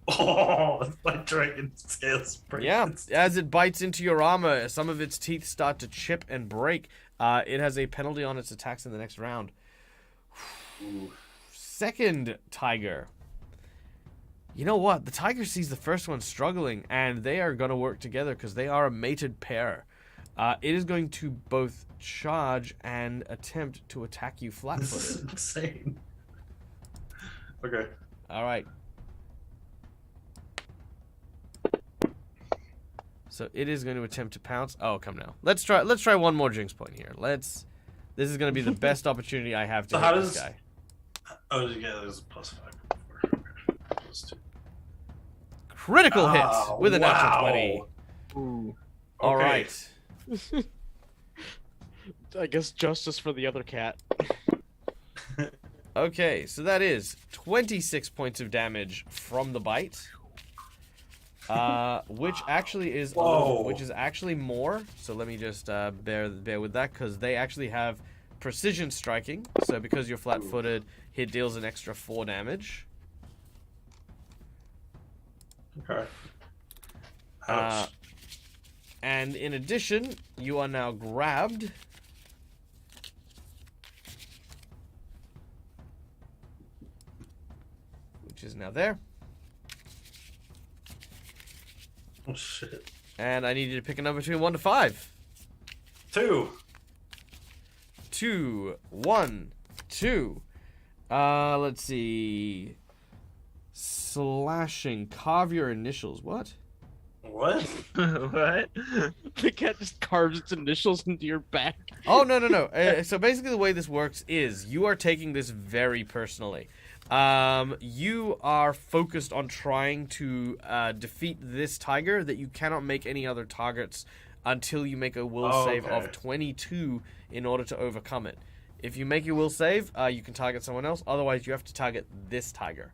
Oh, my dragon scales break. Yeah, as it bites into your armor, some of its teeth start to chip and break. It has a penalty on its attacks in the next round. Second tiger. You know what? The tiger sees the first one struggling, and they are going to work together because they are a mated pair. It is going to both charge and attempt to attack you This flat-footed. is insane. Okay. All right. So it is going to attempt to pounce. Oh, come now. Let's try one more jinx point here. This is going to be the best opportunity I have to So how hit this does- guy. Oh, yeah, there's a +5. +2. Critical Ah, hit with a natural 20. Ooh. All Okay. right. I guess justice for the other cat. Okay, so that is 26 points of damage from the bite. Which actually is Whoa. which is actually more. So let me just bear with that because they actually have precision striking. So because you're flat-footed, it deals an extra 4 damage. Okay. Uh, Ouch. and in addition, you are now grabbed. Which is now there. Oh, shit. And I need you to pick a number between 1 to 5. 2. 2, 1, 2. Let's see. Slashing. Carve your initials. What? What? What? The cat just carves its initials into your back. Oh, no. So basically the way this works is you are taking this very personally. You are focused on trying to defeat this tiger that you cannot make any other targets until you make a will save of Okay. 22 in order to overcome it. If you make your will save, you can target someone else. Otherwise, you have to target this tiger.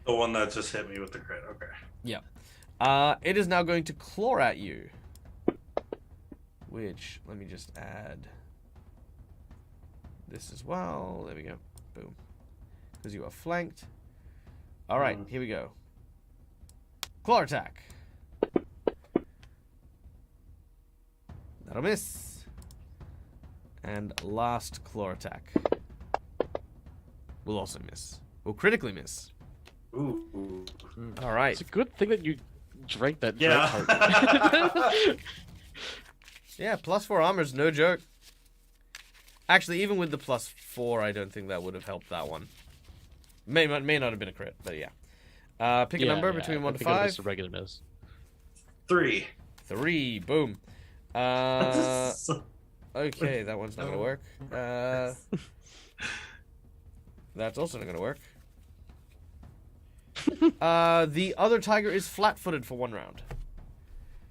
The one that just hit me with the crit. Okay. Yeah. It is now going to claw at you. Which, let me just add this as well. There we go. Boom. Because you are flanked. Alright, here we go. Claw attack. That'll miss. And last claw attack. Will also miss. Will critically miss. Ooh. Alright. It's a good thing that you drank that Yeah. heart. Yeah, +4 armor's no joke. Actually, even with the +4, I don't think that would have helped that one. May not have been a crit, but yeah. Pick a number between 1 to 5. A regular miss. 3. 3, boom. Okay, that one's not gonna work. That's also not gonna work. The other tiger is flat-footed for 1 round.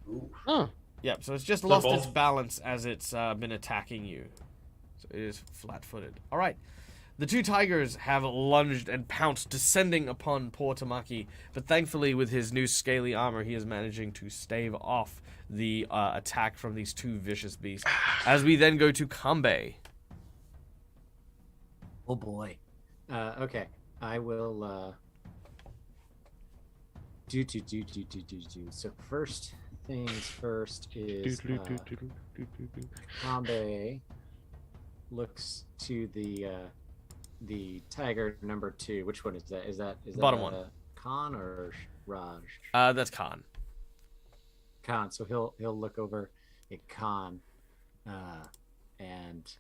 Ooh. Oh, Yep, so it's just So lost its both- balance as it's been attacking you. So it is flat-footed. All right. The two tigers have lunged and pounced, descending upon poor Tamaki, but thankfully with his new scaly armor, he is managing to stave off the attack from these two vicious beasts. As we then go to Kambe. Oh boy. Okay, I will do. So first things first is Kambe looks to the tiger number 2. Which one is that? Is that Bottom one. Khan or Raj? That's Khan. Khan. So he'll look over at Khan, and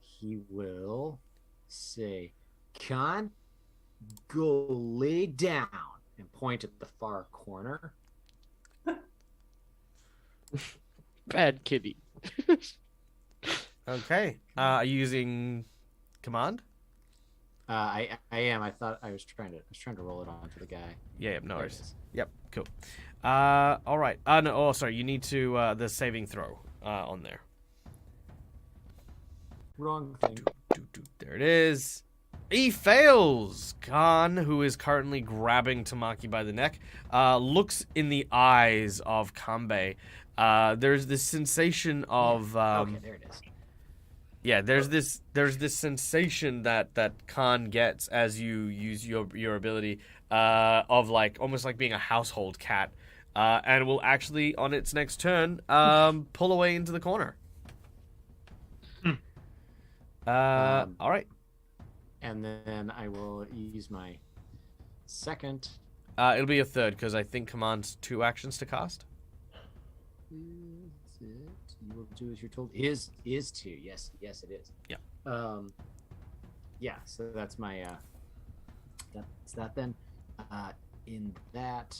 he will say, "Khan, go lay down," and point at the far corner. Bad kitty. Okay. Are you using command? I am. I thought I was trying to roll it on for the guy. Yeah, no There it worries. is. Yep, cool. All right. No, oh, sorry. You need to the saving throw on there. Wrong thing. There it is. He fails. Khan, who is currently grabbing Tamaki by the neck, looks in the eyes of Kambe. There's this sensation of Okay, there it is. yeah. There's this sensation that Khan gets as you use your ability of like almost like being a household cat, and will actually on its next turn pull away into the corner. All right. And then I will use my second. It'll be a third because I think command's 2 actions to cast. Is it? You will do as you're told. Is 2? Yes, it is. Yeah. Yeah. So that's my. That's that then. In that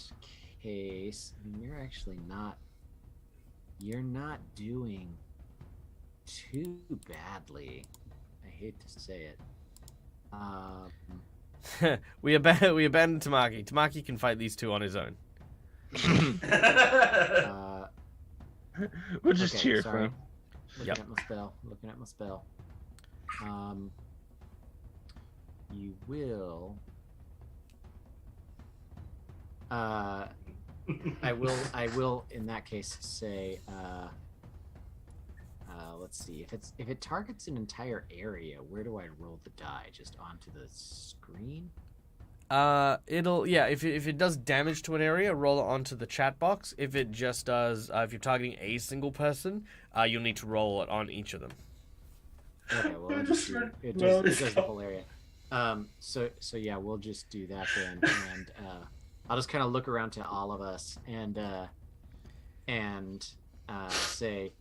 case, I mean, you're actually not. You're not doing too badly. I hate to say it. we abandon Tamaki. Tamaki can fight these two on his own. We'll just okay, cheer sorry. for him. Looking at my spell. You will. I will in that case say. Let's see if it targets an entire area. Where do I roll the die? Just onto the screen. If it does damage to an area, roll it onto the chat box. If it just does, if you're targeting a single person, you'll need to roll it on each of them. Okay, well it does the whole area. So yeah, we'll just do that then, and I'll just kind of look around to all of us and say,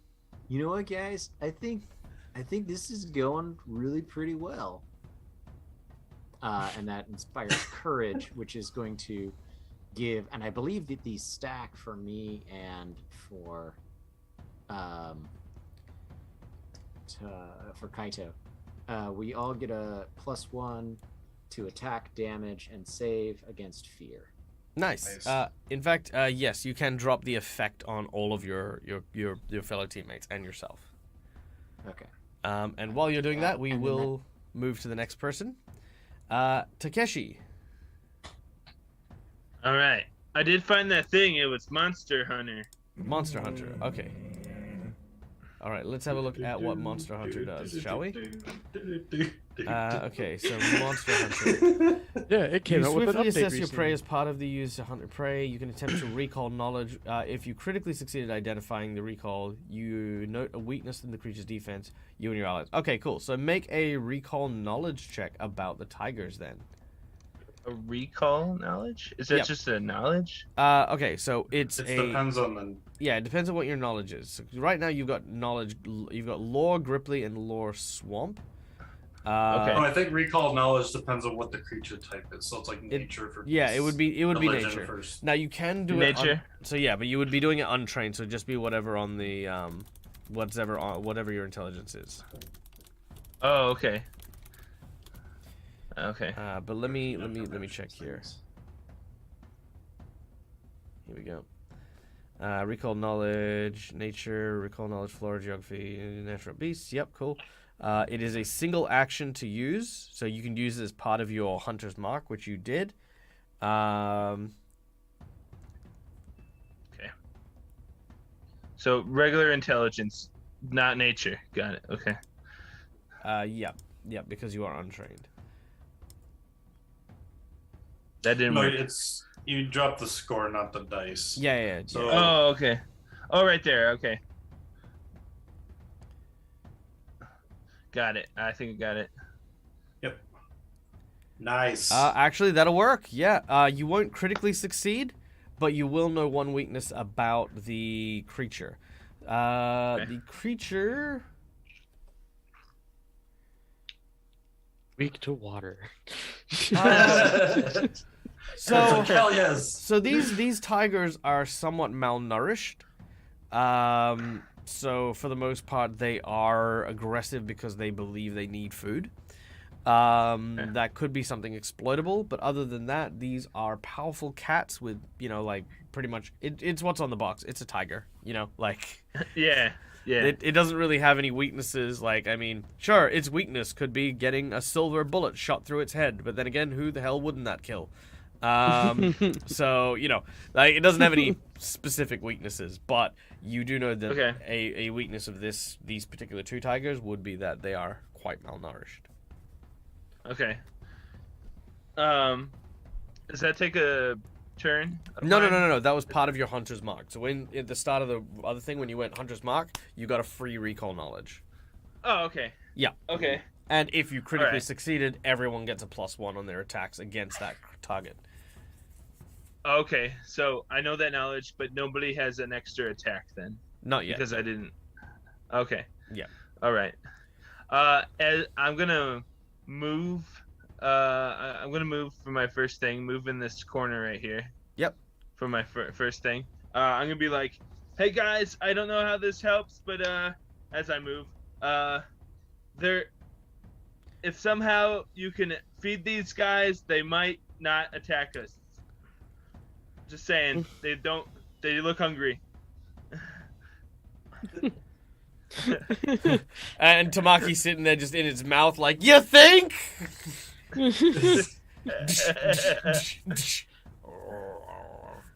you know what, guys? I think this is going really pretty well. And that inspires courage, which is going to give, and I believe that these stack for me and for Kaito. We all get a +1 to attack, damage, and save against fear. Nice. Nice. In fact, yes, you can drop the effect on all of your fellow teammates and yourself. Okay. And while you're doing that, we and then will move to the next person. Takeshi. All right. I did find that thing. It was Monster Hunter. Monster Hunter. Okay. All right, let's have a look at what Monster Hunter does, shall we? Okay, so Monster Hunter. Yeah, it came You out with an swiftly update assess your recently. prey as part of the use to hunt prey. You can attempt to recall knowledge. If you critically succeed at identifying the recall, you note a weakness in the creature's defense, you and your allies. Okay, cool. So make a recall knowledge check about the tigers then. A recall knowledge? Is that Yep. just a knowledge? Okay, so It depends on the. Yeah, it depends on what your knowledge is. So right now you've got knowledge, you've got lore Gripply and lore Swamp. Okay. I think recall knowledge depends on what the creature type is. So it's like nature for. Yeah, it would be the legend nature. first. Now you can do Nature. it. So yeah, but you would be doing it untrained. So just be whatever on the whatever your intelligence is. Oh, okay. Okay. But let me check here. Here we go. Recall knowledge, nature, recall knowledge, flora, geography, natural beasts. Yep, cool. It is a single action to use, so you can use it as part of your hunter's mark, which you did. Okay. So regular intelligence, not nature. Got it. Okay. Yep, because you are untrained. That didn't No, work. it's you drop the score, not the dice. Yeah. So Oh, okay. Oh, right there. Okay. Got it. I think I got it. nice. Actually, that'll work. Yeah. You won't critically succeed, but you will know one weakness about the creature. The creature. Weak to water. So hell yes. So these tigers are somewhat malnourished. So for the most part, they are aggressive because they believe they need food. That could be something exploitable, but other than that, these are powerful cats with, like pretty much it's what's on the box. It's a tiger, like Yeah. it doesn't really have any weaknesses. Like, I mean, sure, its weakness could be getting a silver bullet shot through its head, but then again, who the hell wouldn't that kill? So, like, it doesn't have any specific weaknesses, but you do know that Okay. a weakness of these particular two tigers would be that they are quite malnourished. Okay. Does that take a turn? of No. mine? That was part of your hunter's mark. So at the start of the other thing, when you went hunter's mark, you got a free recall knowledge. Oh, okay. Yeah. Okay. And if you critically Alright. succeeded, everyone gets a +1 on their attacks against that target. Okay. So I know that knowledge, but nobody has an extra attack then Not yet. because I didn't. Okay. Yeah. All right. I'm gonna move. I'm gonna move for my first thing. Move in this corner right here. Yep. For my first thing, I'm gonna be like, "Hey guys, I don't know how this helps, but as I move, if somehow you can feed these guys, they might not attack us. Just saying, they look hungry." And Tamaki's sitting there just in its mouth like, you think?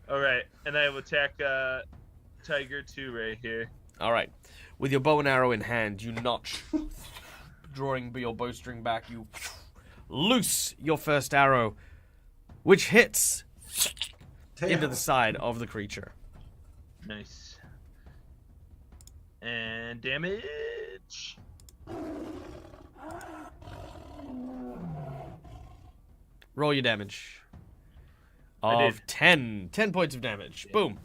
All right, and I will attack Tiger 2 right here. All right. With your bow and arrow in hand, you notch, drawing your bowstring back, you loose your first arrow, which hits into the side of the creature. Nice. And damage. Roll your damage. I Of did. 10. 10 points of damage. Boom.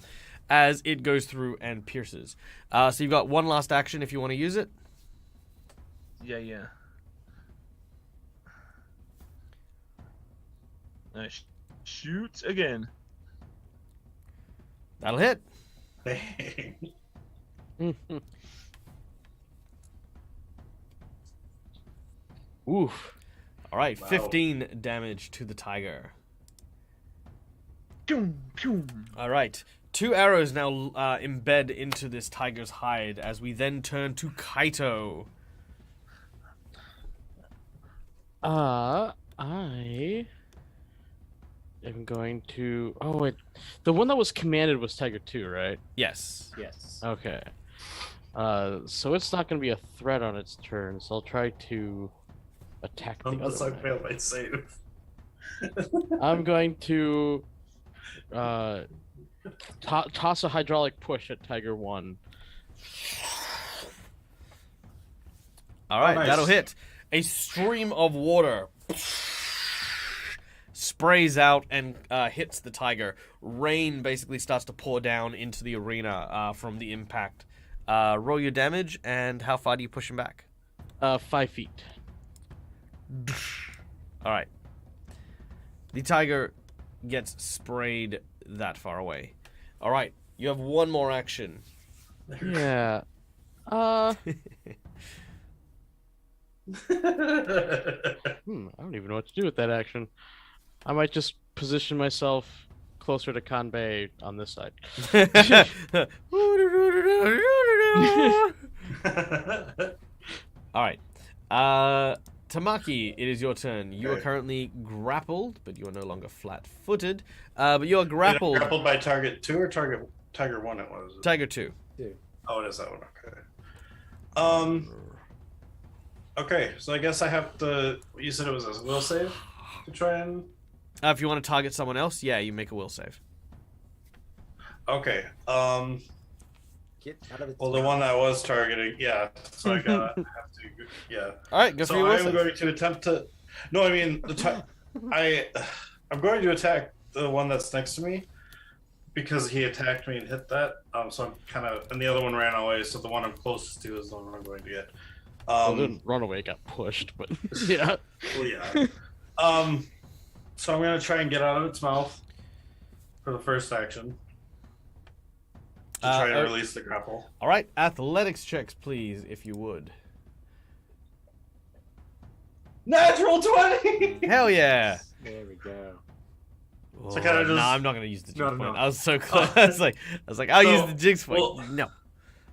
As it goes through and pierces. So you've got one last action if you want to use it. Yeah. Shoot again. That'll hit. Oof. All right. Wow. 15 damage to the tiger. Pew, pew. All right. 2 arrows now embed into this tiger's hide as we then turn to Kaito. I am going to. Oh wait, the one that was commanded was Tiger 2, right? Yes. Yes. Okay. So it's not going to be a threat on its turn, so I'll try to attack the Unless I other one. fail my save. I'm going to toss a hydraulic push at Tiger 1. All right. nice. That'll hit. A stream of water sprays out and hits the tiger. Rain basically starts to pour down into the arena from the impact. Roll your damage, and how far do you push him back? 5 feet. All right. The tiger gets sprayed that far away. All right. You have one more action. Yeah. Hmm. I don't even know what to do with that action. I might just position myself closer to Kanbei on this side. All right. Tamaki, it is your turn. You are Okay. currently grappled, but you are no longer flat-footed. But you are grappled. Grappled by target 2 or Tiger 1 it was? Tiger 2. Oh, it is that one. Okay. Okay, so I guess I have to. You said it was a will save to try and. If you want to target someone else, yeah, you make a will save. Okay. Get out of its Well, the mouth. one I was targeting, yeah. So I gotta have to. Yeah. All right, go for So your will I'm save. going to attempt to. No, I mean I'm going to attack the one that's next to me because he attacked me and hit that. So I'm kind of, and the other one ran away. So the one I'm closest to is the one I'm going to get. Well, didn't run away, got pushed, but yeah. Well, yeah. So I'm gonna try and get out of its mouth for the first action to try to release the grapple. All right, athletics checks, please, if you would. Natural 20. Hell yeah! There we go. So kinda No, just- I'm not gonna use the jinx No, point. no. I was so close. I was like, I'll So, use the jinx point. well, No.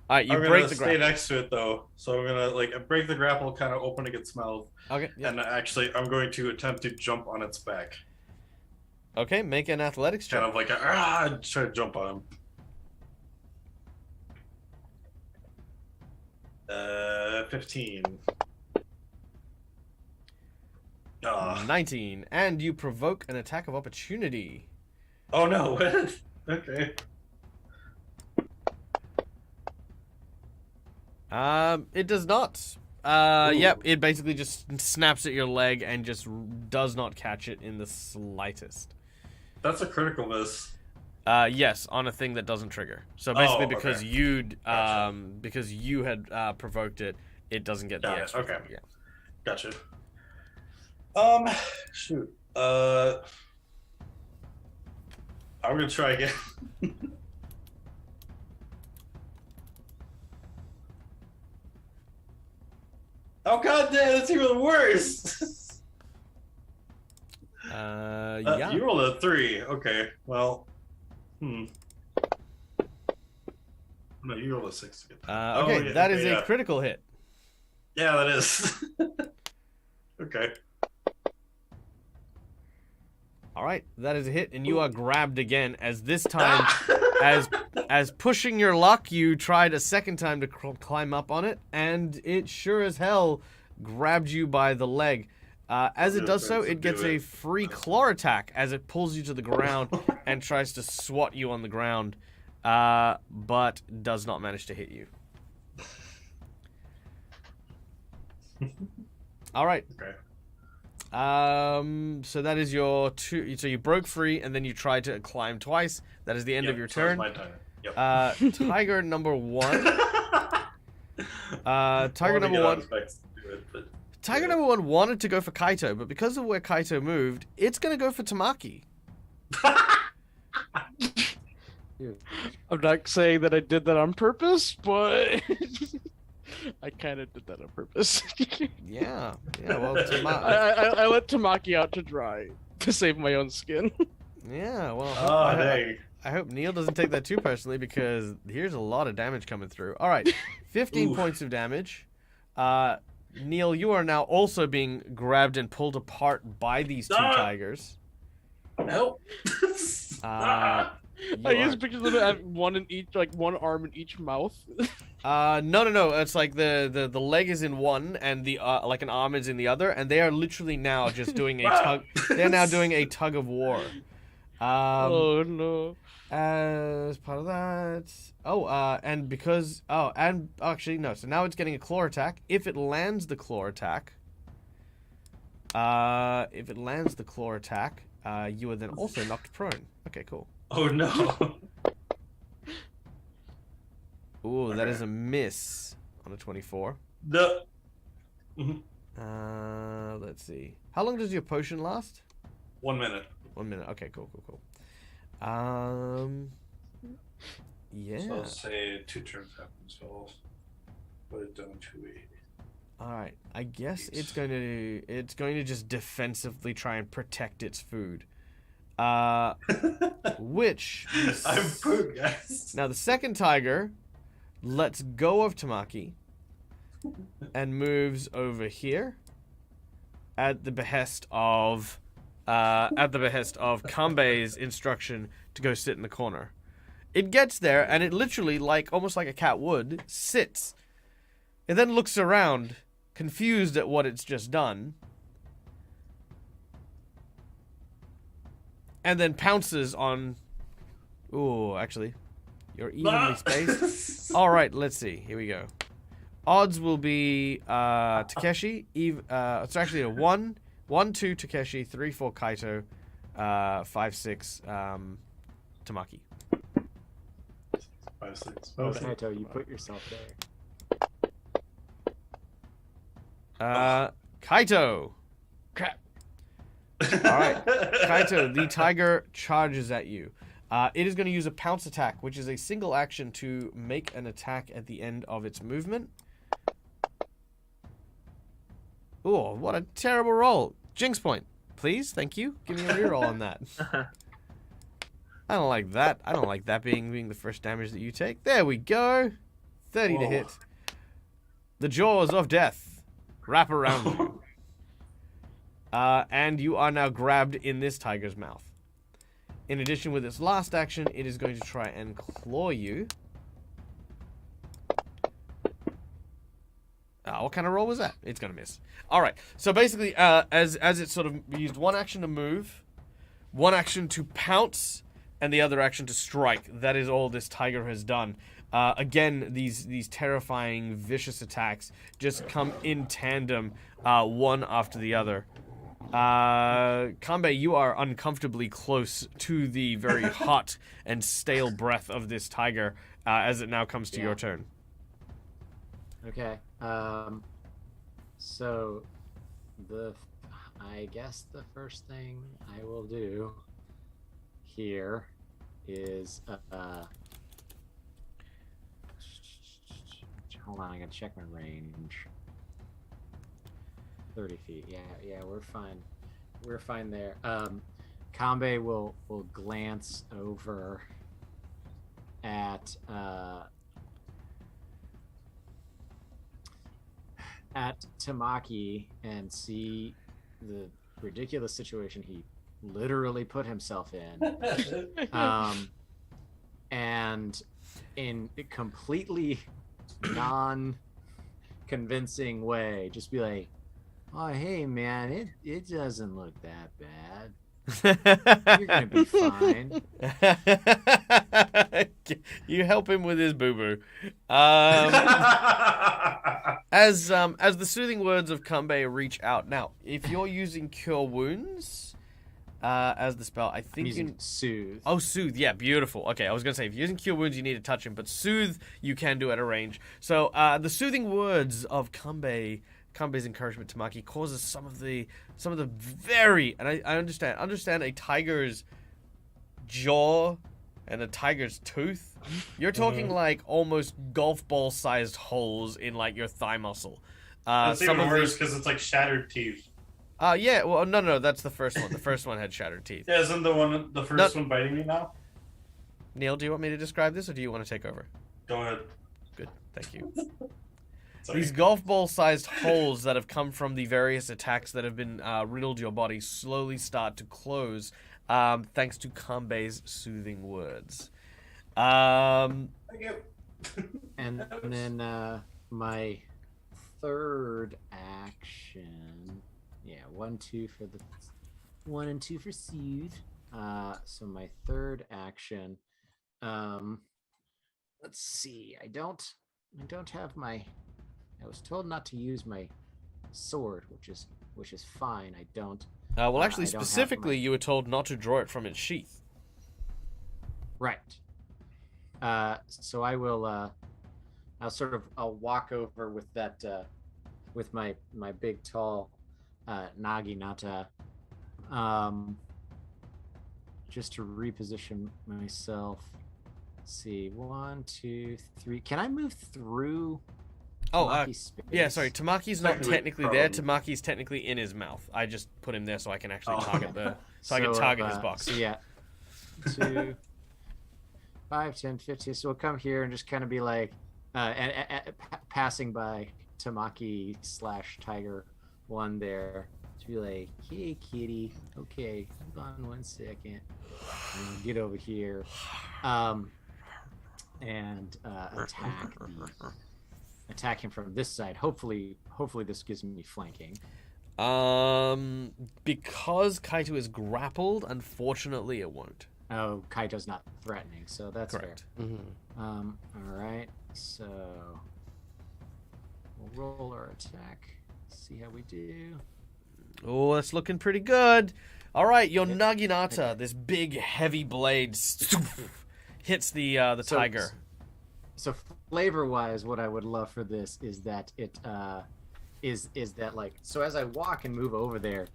All right, you I'm break gonna the stay grapple. next to it though. So I'm gonna break the grapple, kind of opening its mouth, Okay. Yeah. and actually I'm going to attempt to jump on its back, Okay, make an athletics check. kind of like try to jump on him. 15. 19, and you provoke an attack of opportunity. Oh no! Okay. It does not. Yep, it basically just snaps at your leg and just does not catch it in the slightest. That's a critical miss. Yes, on a thing that doesn't trigger. So basically, okay. because you'd, Gotcha. because you had provoked it, it doesn't get the Got it, extra. okay. Yeah. Gotcha. Shoot. I'm gonna try again. Oh god damn, that's even worse. Yeah. You rolled a 3. Okay. Well. No, you rolled a 6 again. Okay, yeah, that okay, is yeah. a critical hit. Yeah, that is. Okay. All right, that is a hit, and you are grabbed again. As this time, as pushing your luck, you tried a second time to climb up on it, and it sure as hell grabbed you by the leg. As it does so, it gets a free claw attack as it pulls you to the ground and tries to swat you on the ground, but does not manage to hit you. All right. Okay. So that is your two. So you broke free, and then you tried to climb twice. That is the end of your So it's turn. my turn. Yep. Tiger number one. Tiger I wanted to number get one. on specs to do it, but Tiger yeah. number one wanted to go for Kaito, but because of where Kaito moved, it's gonna go for Tamaki. I'm not saying that I did that on purpose, but I kind of did that on purpose. Yeah. Well, I let Tamaki out to dry to save my own skin. yeah. Well, Oh dang. I hope Neil doesn't take that too personally because here's a lot of damage coming through. All right, 15 Oof. points of damage. Neil, you are now also being grabbed and pulled apart by these two Ah! tigers. Help. You I are- just picture them have one in each, like one arm in each mouth. No. It's like the leg is in one and the like an arm is in the other, and they are literally now just doing a tug. They're now doing a tug of war. Oh no! As part of that, and because actually no. So now it's getting a claw attack. If it lands the claw attack, you are then also knocked prone. Okay, cool. Oh no. Ooh, that Okay. is a miss on a 24. No. Let's see. How long does your potion last? 1 minute. 1 minute. Okay, cool. Yeah. So I'll say 2 turns happen, so I'll put it down to 8. All right. I guess it's going to just defensively try and protect its food. Which I'm poop, guys. now the second tiger lets go of Tamaki and moves over here at the behest of Kanbei's instruction to go sit in the corner. It gets there and it literally, like almost like a cat would, sits. It then looks around, confused at what it's just done, and then pounces on. Ooh, actually, you're evenly spaced. All right, let's see. Here we go. Odds will be Takeshi. It's actually a 1, 1, 2 Takeshi, 3, 4 Kaito, 5, 6 Tamaki. 5, 6. Oh, Kaito, you put yourself there. Kaito. Crap. All right, Kaito, the tiger charges at you. It is going to use a pounce attack, which is a single action to make an attack at the end of its movement. Oh, what a terrible roll. Jinx point, please. Thank you. Give me a reroll on that. I don't like that. I don't like that being the first damage that you take. There we go. 30 to hit. The jaws of death wrap around you. And you are now grabbed in this tiger's mouth. In addition, with its last action, it is going to try and claw you. What kind of roll was that? It's going to miss. All right. So basically, as it sort of used one action to move, one action to pounce, and the other action to strike. That is all this tiger has done. Again, these terrifying, vicious attacks just come in tandem, one after the other. Kanbei, you are uncomfortably close to the very hot and stale breath of this tiger as it now comes to your turn. Okay. So I guess the first thing I will do here is hold on, I gotta check my range. 30 feet. Yeah, we're fine. We're fine there. Kanbei will glance over at Tamaki and see the ridiculous situation he literally put himself in. And in a completely non-convincing way, just be like, "Oh, hey, man, it doesn't look that bad. You're gonna be fine." You help him with his boo-boo. As the soothing words of Kanbei reach out. Now, if you're using Cure Wounds as the spell, I think I'm using Soothe. Oh, Soothe. Yeah, beautiful. Okay, I was going to say, if you're using Cure Wounds, you need to touch him, but Soothe, you can do at a range. So, the soothing words of Kanbei's encouragement to Maki causes some of the very, and I understand a tiger's jaw and a tiger's tooth. You're talking like almost golf ball sized holes in like your thigh muscle. That's even worse because it's like shattered teeth. Yeah, well, no, that's the first one. The first one had shattered teeth. Yeah, isn't the first one biting me now? Neil, do you want me to describe this, or do you want to take over? Go ahead. Good, thank you. Sorry. These golf ball-sized holes that have come from the various attacks that have been riddled your body slowly start to close, thanks to Kanbei's soothing words. Thank you. And then my third action, 1, 2 for the 1 and 2 for soothe. So my third action, let's see. I don't have my. I was told not to use my sword, which is fine. I don't. Well, actually, I don't have specifically, my- you were told not to draw it from its sheath. Right. So I will. I'll walk over with that. With my big tall naginata. Just to reposition myself. Let's see, 1, 2, 3. Can I move through? Oh, Tamaki space. yeah, sorry. Tamaki's not technically there. prone. Tamaki's technically in his mouth. I just put him there so I can actually Oh. target I can target his box. So yeah, 2, 5, 10, 15. So we'll come here and just kind of be like, passing by Tamaki / Tiger 1 there. To be like, hey kitty, okay, hold on 1 second. And get over here. And attack him from this side. Hopefully this gives me flanking. Because Kaito is grappled, unfortunately it won't. Oh, Kaito's not threatening, so that's Correct. fair. All right, so we'll roll our attack. See how we do. Oh, that's looking pretty good. All right, your Naginata, this big heavy blade, hits the tiger. So flavor-wise, what I would love for this is that it is that like, so as I walk and move over there,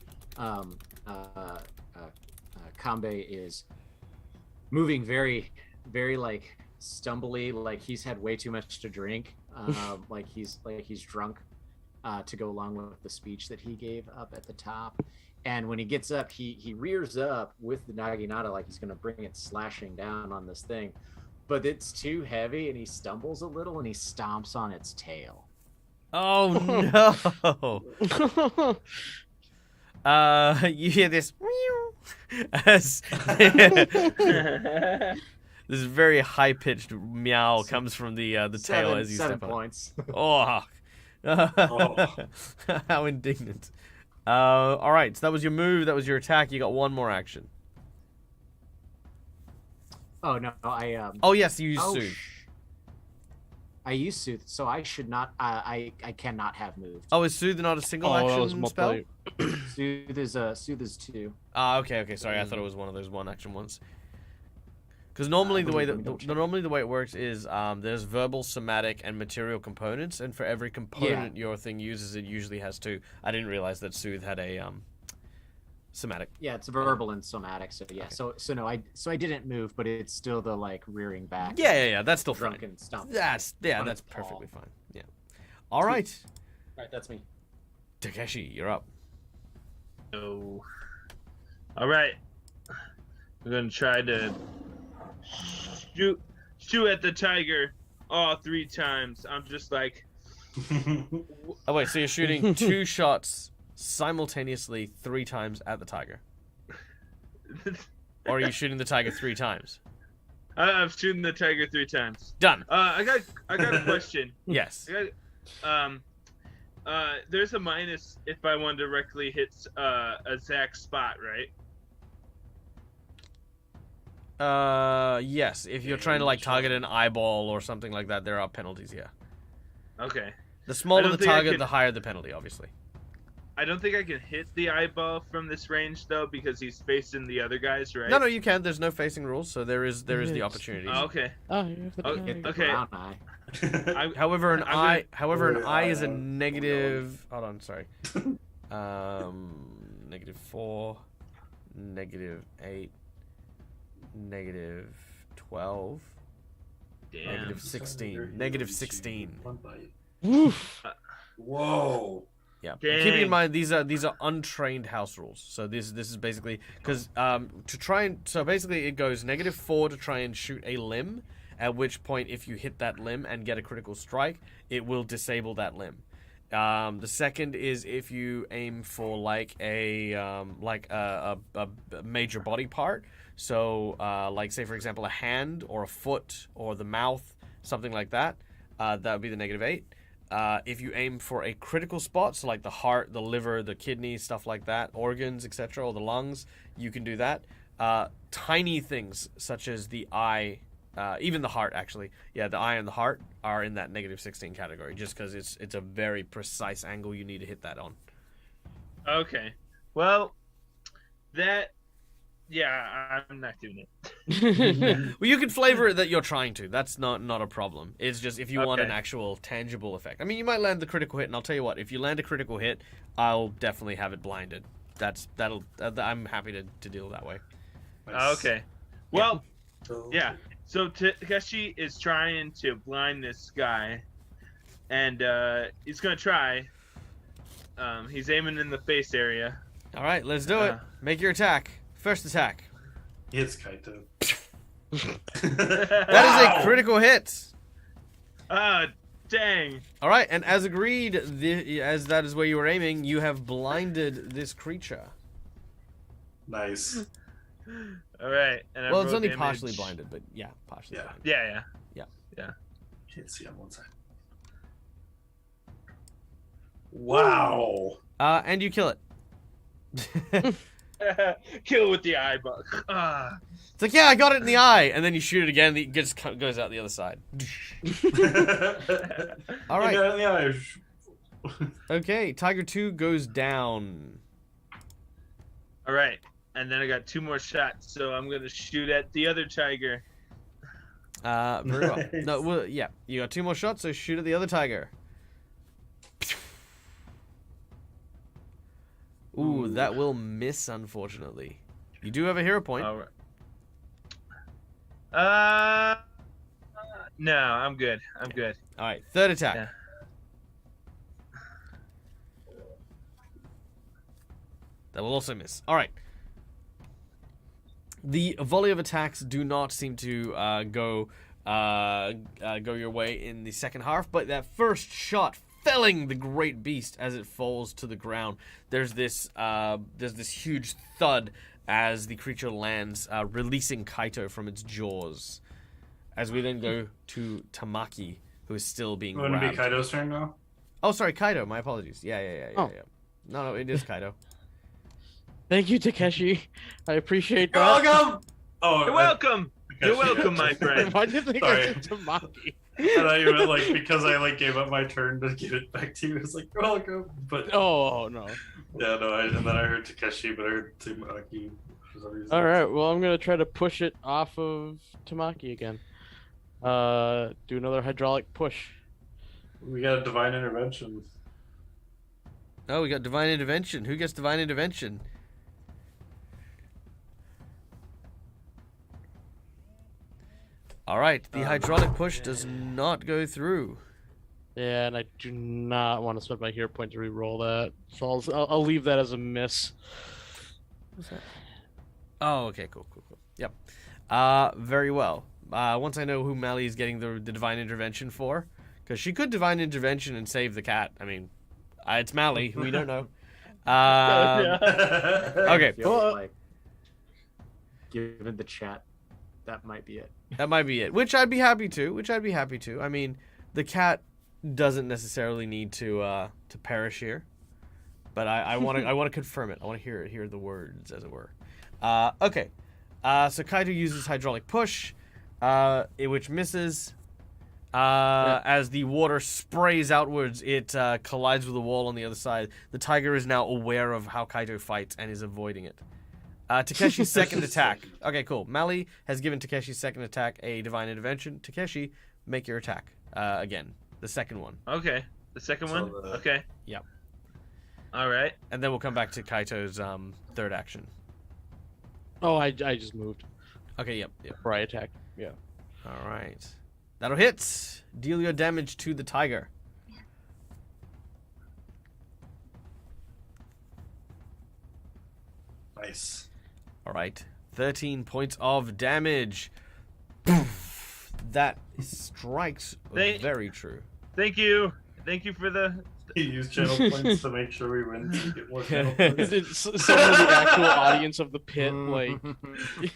Kambe is moving very, very like stumbly, like he's had way too much to drink, like he's drunk, to go along with the speech that he gave up at the top. And when he gets up, he rears up with the Naginata like he's gonna bring it slashing down on this thing, but it's too heavy and he stumbles a little and he stomps on its tail. Oh no! You hear this as this very high pitched meow comes from the tail as you step on. 7 points. Oh, how indignant! All right, so that was your move. That was your attack. You got one more action. Oh no, Oh yes, you used soothe. I used soothe, so I should not. I cannot have moved. Oh, is soothe not a single that action was spell? Soothe is 2. Okay. Sorry, I thought it was one of those one action ones. Because normally the way it works is there's verbal, somatic, and material components, and for every component your thing uses, it usually has 2. I didn't realize that soothe had a somatic. Yeah, it's verbal and somatic. So yeah, okay. so no, I didn't move, but it's still the like rearing back. Yeah. That's still fine. Drunken stomp. That's perfectly fine. Yeah. All right. All right, that's me. Takeshi, you're up. Oh. All right. I'm gonna try to shoot at the tiger all 3 times. I'm just like. Oh wait, so you're shooting 2 shots simultaneously 3 times at the tiger, or are you shooting the tiger 3 times? I'm shooting the tiger 3 times. Done. I got a question. Yes. There's a minus if I one directly hits a Zach spot, right? Yes. If you're trying to like target an eyeball or something like that, there are penalties. Yeah. Okay. The smaller the target, the higher the penalty, obviously. I don't think I can hit the eyeball from this range though, because he's facing the other guys, right? No, you can. There's no facing rules, so there is the opportunity. Oh, okay. Oh, you have to Hit the Okay. brown eye. However, an I'm eye is a negative. Hold on, sorry. -4, -8, -12, Damn. -16, -16. One bite. Woof. Whoa. Yeah. Dang. Keeping in mind these are untrained house rules. So this is basically because basically it goes -4 to try and shoot a limb, at which point if you hit that limb and get a critical strike, it will disable that limb. The second is if you aim for like a major body part. So like say for example a hand or a foot or the mouth, something like that. That would be the -8. If you aim for a critical spot, so like the heart, the liver, the kidneys, stuff like that, organs, etc., or the lungs, you can do that. Tiny things such as the eye, even the heart, actually. Yeah, the eye and the heart are in that -16 category, just because it's a very precise angle you need to hit that on. Okay. Well, that. Yeah, I'm not doing it. Well, you can flavor it that you're trying to. That's not a problem. It's just if you want an Okay. actual tangible effect. I mean, you might land the critical hit, and I'll tell you what. If you land a critical hit, I'll definitely have it blinded. I'm happy to deal that way. Okay. Well, yeah. So Takeshi is trying to blind this guy, and he's gonna try. He's aiming in the face area. All right, let's do it. Make your attack. First attack. Hits Kaito. That is a critical hit. Ah, dang. All right, and as agreed, as that is where you were aiming, you have blinded this creature. Nice. All right. And I Well, it's rolled only damage. partially blinded, but yeah, partially Yeah. blinded. Yeah. Can't see on one side. Wow. And you kill it. Kill with the eye bug. Ah. It's like, yeah, I got it in the eye, and then you shoot it again, it just goes out the other side. All right. You got it in the eye. Okay, Tiger 2 goes down. All right. And then I got 2 more shots, so I'm gonna shoot at the other tiger. Very well. Nice. No, well, yeah, you got 2 more shots, so shoot at the other tiger. Ooh, that will miss, unfortunately. You do have a hero point. All right. No, I'm good. I'm good. All right, third attack. Yeah. That will also miss. All right. The volley of attacks do not seem to go your way in the second half, but that first shot felling the great beast as it falls to the ground. There's this huge thud as the creature lands, releasing Kaito from its jaws. As we then go to Tamaki, who is still being Wouldn't it grabbed. be Kaido's turn now? Oh, sorry, Kaido. My apologies. Yeah. Oh. No, it is Kaido. Thank you, Takeshi. I appreciate You're that. welcome. Oh, You're welcome. You're welcome, my friend. Why do you think Sorry. I said Tamaki? I thought you meant like because I gave up my turn to give it back to you. It's like you're welcome. But Oh no. yeah, no. And then I heard Takeshi, but I heard Tamaki for some reason. All right. Well, I'm gonna try to push it off of Tamaki again. Do another hydraulic push. We got a divine intervention. Oh, we got divine intervention. Who gets divine intervention? All right, the hydraulic push does not go through. Yeah, and I do not want to spend my hero point to re-roll that, so I'll leave that as a miss. What's that? Oh, okay, cool. Yep. Very well. Once I know who Mally is getting the divine intervention for, because she could divine intervention and save the cat. I mean, it's Mally. We don't know. Okay. I feel like, given the chat, that might be it. That might be it. Which I'd be happy to. I mean, the cat doesn't necessarily need to perish here, but I want to confirm it. I want to hear the words, as it were. Okay. So Kaito uses hydraulic push, which misses. As the water sprays outwards, it collides with the wall on the other side. The tiger is now aware of how Kaito fights and is avoiding it. Takeshi's second attack. Okay, cool. Mally has given Takeshi's second attack a divine intervention. Takeshi, make your attack again. The second one. Okay. The second one? Okay. Yep. All right. And then we'll come back to Kaito's third action. Oh, I just moved. Okay, yep. Or I attacked. Yeah. All right. That'll hit. Deal your damage to the tiger. Nice. All right. 13 points of damage. That strikes very true. Thank you. Thank you for the. He used channel points to make sure we win. To get more channel points. Some of the actual audience of the pit, like.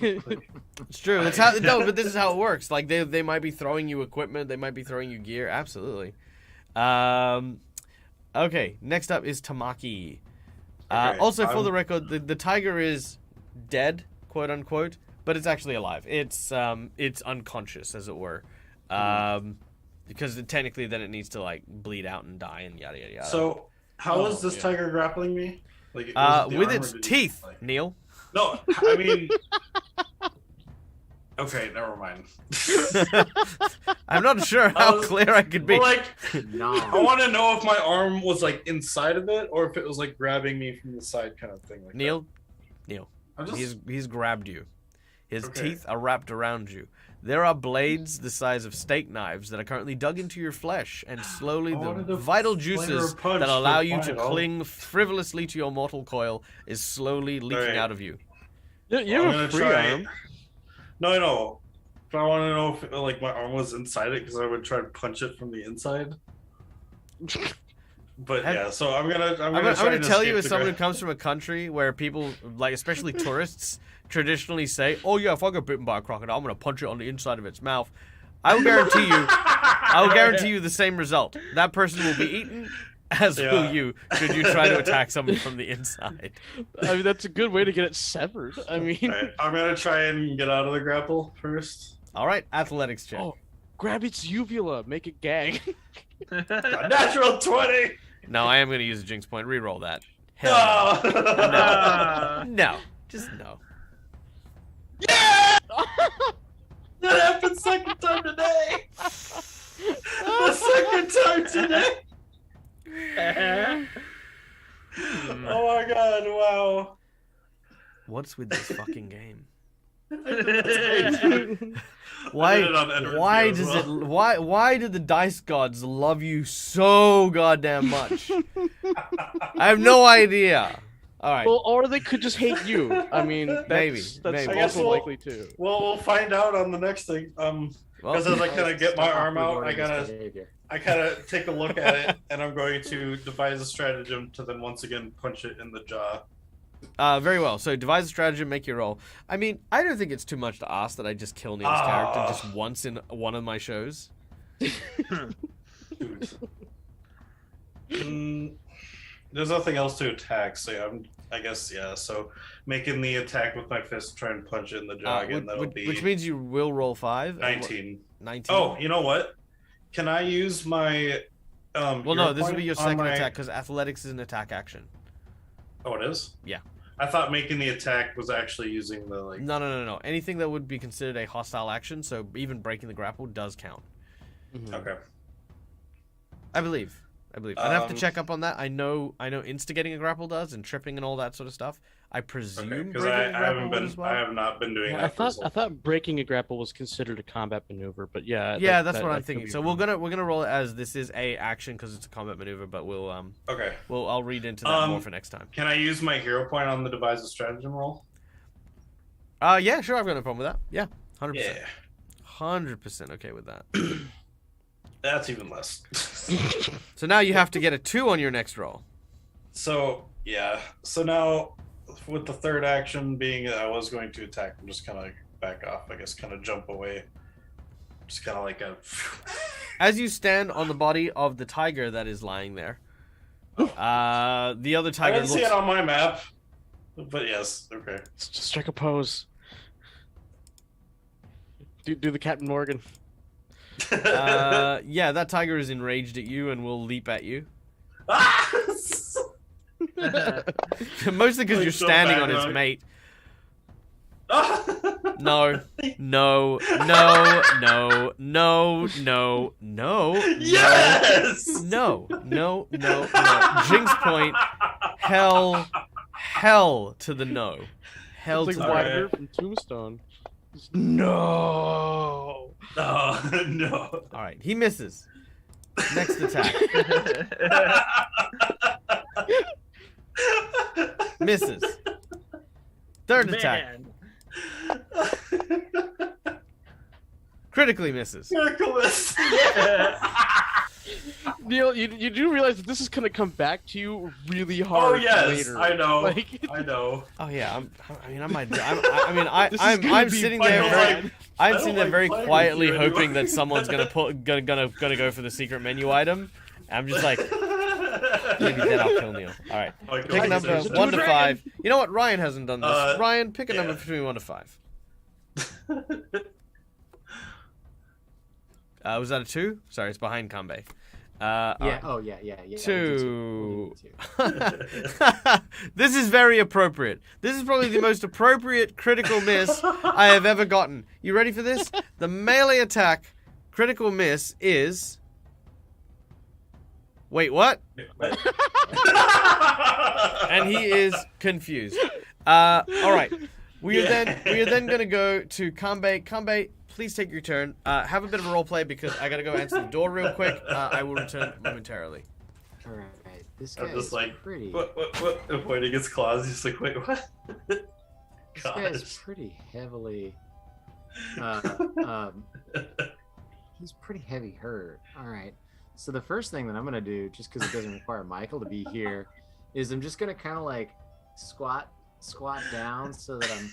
It's true. That's how. No, but this is how it works. Like they might be throwing you equipment. They might be throwing you gear. Absolutely. Okay. Next up is Tamaki. Okay, Also, for the record, the tiger is dead, quote unquote, but it's actually alive. It's unconscious, as it were. Because technically, then it needs to like bleed out and die and yada yada yada. So, how is this yeah. tiger grappling me? Like, was it the with arm, its or did he, teeth, like- Neil. No, I mean. Okay, never mind. I'm not sure how clear I could be. Well, like, No. I want to know if my arm was like inside of it or if it was like grabbing me from the side, kind of thing. Like Neil, that. I'm just. he's grabbed you. His Okay. teeth are wrapped around you. There are blades the size of steak knives that are currently dug into your flesh, and slowly I wanted the to vital flavor juices punch that the allow you to final. cling frivolously to your mortal coil is slowly leaking Alright. out of you. You have a free arm. No, I know. But I want to know if like my arm was inside it because I would try to punch it from the inside. But Have- yeah, so I'm gonna I'm gonna try tell you, escape as the someone who gra- comes from a country where people, like especially tourists, traditionally say, "Oh yeah, if I get bitten by a crocodile, I'm gonna punch it on the inside of its mouth." I will guarantee you the same result. That person will be eaten, as will Yeah. you, should you try to attack someone from the inside. I mean, that's a good way to get it severed. I mean, Alright, I'm gonna try and get out of the grapple first. All right, athletics check. oh, grab its uvula, make it gag. A natural 20. No, I am gonna use a jinx point. Reroll that. Hell No. no. No, just no. Yeah! That happened second time today. The second time today. Oh my god! Wow. What's with this fucking game? I did it on Edward Why View as does well. it why did the dice gods love you so goddamn much? I have no idea. All right. Well, or they could just hate you. I mean, Maybe, that's maybe. I guess also we'll- likely too. Well, we'll find out on the next thing. Well, Because as I kind of get my Stop arm out, I rewarding this gotta, behavior. I kind of take a look at it, and I'm going to devise a stratagem to then once again punch it in the jaw. very well. So devise a stratagem, make your roll. I mean, I don't think it's too much to ask that I just kill Neil's character just once in one of my shows. Dude. There's nothing else to attack, so yeah, I guess yeah. So making the attack with my fist, try and punch it in the jaw again. That'll be which means you will roll 5. 19. 19. Oh, you know what? Can I use my well, no, hero this will point be your on second my- attack because athletics is an attack action. Oh, it is? Yeah. I thought making the attack was actually using the like. No. Anything that would be considered a hostile action, so even breaking the grapple does count. Mhm. Okay. I believe. I'd have to Um, check up on that. I know instigating a grapple does and tripping and all that sort of stuff. I presume Because breaking I a grapple haven't would been, as well. I have not been doing Yeah, that. for this I whole- thought breaking a grapple was considered a combat maneuver, but yeah. Yeah, that's what I'm could thinking. be So wrong. we're gonna roll it as this is a action because it's a combat maneuver, but Okay. I'll read into that more Um, for next time. Can I use my hero point on the devise a stratagem roll? Yeah, sure, I've got no problem with that. Yeah, 100%. Yeah. 100% okay with that. That's even less. So now you have to get a 2 on your next roll. So yeah. So now, with the third action being I was going to attack, I'm just kind of like back off. I guess kind of jump away. Just kind of like a. As you stand on the body of the tiger that is lying there, the other I tiger didn't see looks. it on my map, but yes, okay. Just strike a pose. Do the Captain Morgan. Yeah, that tiger is enraged at you and will leap at you. Mostly because Like you're so standing bad, on its right? mate. No. Yes. No. Jinx point. Hell to the no. Hell It's to like the Alright. Wagner from Tombstone. No. Oh no. All right, he misses. Next attack. Misses. Third attack. Man. Critically misses. Nicholas. Neil, you do realize that this is gonna come back to you really Oh hard yes, later. I know. Like, I know. Oh yeah, This is I'm gonna be sitting fun. there very, I I'm don't sitting there like very playing with quietly you hoping anymore. that someone's gonna go for the secret menu item. I'm just like, maybe then I'll kill Neil. All right, Like, pick a number there's a 1 to dragon. 5. You know what? Ryan hasn't done this. Ryan, pick a number yeah. between 1 to 5. Was that a 2? Sorry, it's behind Kambe. Yeah. alright. Oh yeah. We'll do 2. We'll do 2. This is very appropriate. This is probably the most appropriate critical miss I have ever gotten. You ready for this? The melee attack critical miss is... Wait, what? And he is confused. All right. We are then going to go to Kambe. Kambe, please take your turn. Have a bit of a role play because I gotta go answer the door real quick. I will return momentarily. All right, this guy I'm just is like, pretty. what? And pointing his claws, he's like, wait, what? This guy's Gosh. pretty heavily. He's pretty heavy hurt. All right. So the first thing that I'm gonna do, just because it doesn't require Michael to be here, is I'm just gonna kind of like squat down so that I'm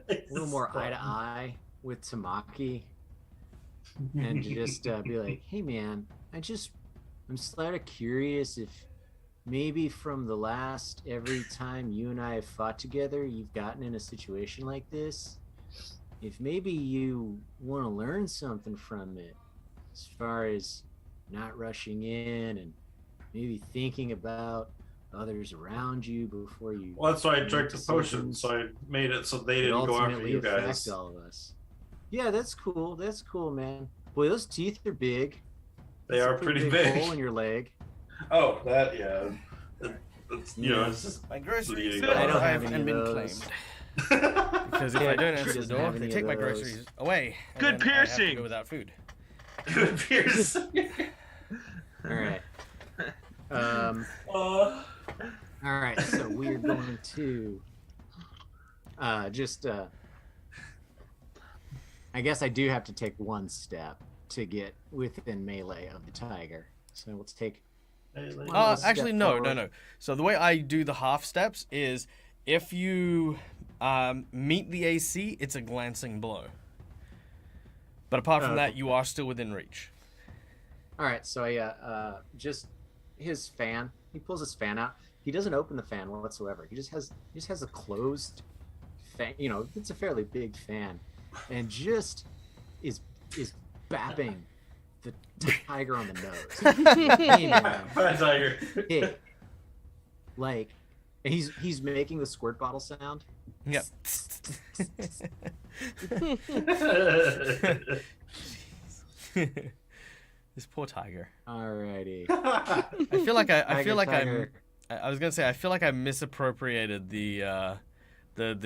a little more eye to eye with Tamaki, and just be like, "Hey, man, I'm sort of curious if maybe from the last every time you and I have fought together, you've gotten in a situation like this. If maybe you want to learn something from it, as far as not rushing in and maybe thinking about others around you before you." Well, that's why I make drank the potion, decisions, so I made it so they could didn't go after ultimately you affect guys. all of us. Yeah, that's cool. That's cool, man. Boy, those teeth are big. They That's a are pretty big big. hole in your leg. Oh, that, yeah. It's, you know, it's just My groceries I don't have any of been those. claimed. Because if I don't She answer the doesn't door, have they any take of my those. groceries away. And Good then I have to piercing. go without food. good Pierce. All right. Uh, All right. So we're going to I guess I do have to take one step to get within melee of the tiger. So let's take. Let's Actually, step no. forward. So the way I do the half steps is if you meet the AC, it's a glancing blow. But apart from that, you are still within reach. All right. So just his fan. He pulls his fan out. He doesn't open the fan whatsoever. He just has a closed fan. You know, it's a fairly big fan, and just is bapping the tiger on the nose. Hey, man. Bad tiger. Hey. Like, and he's making the squirt bottle sound. Yep. This poor tiger. Alrighty. I feel like Tiger. I was gonna say I feel like I misappropriated the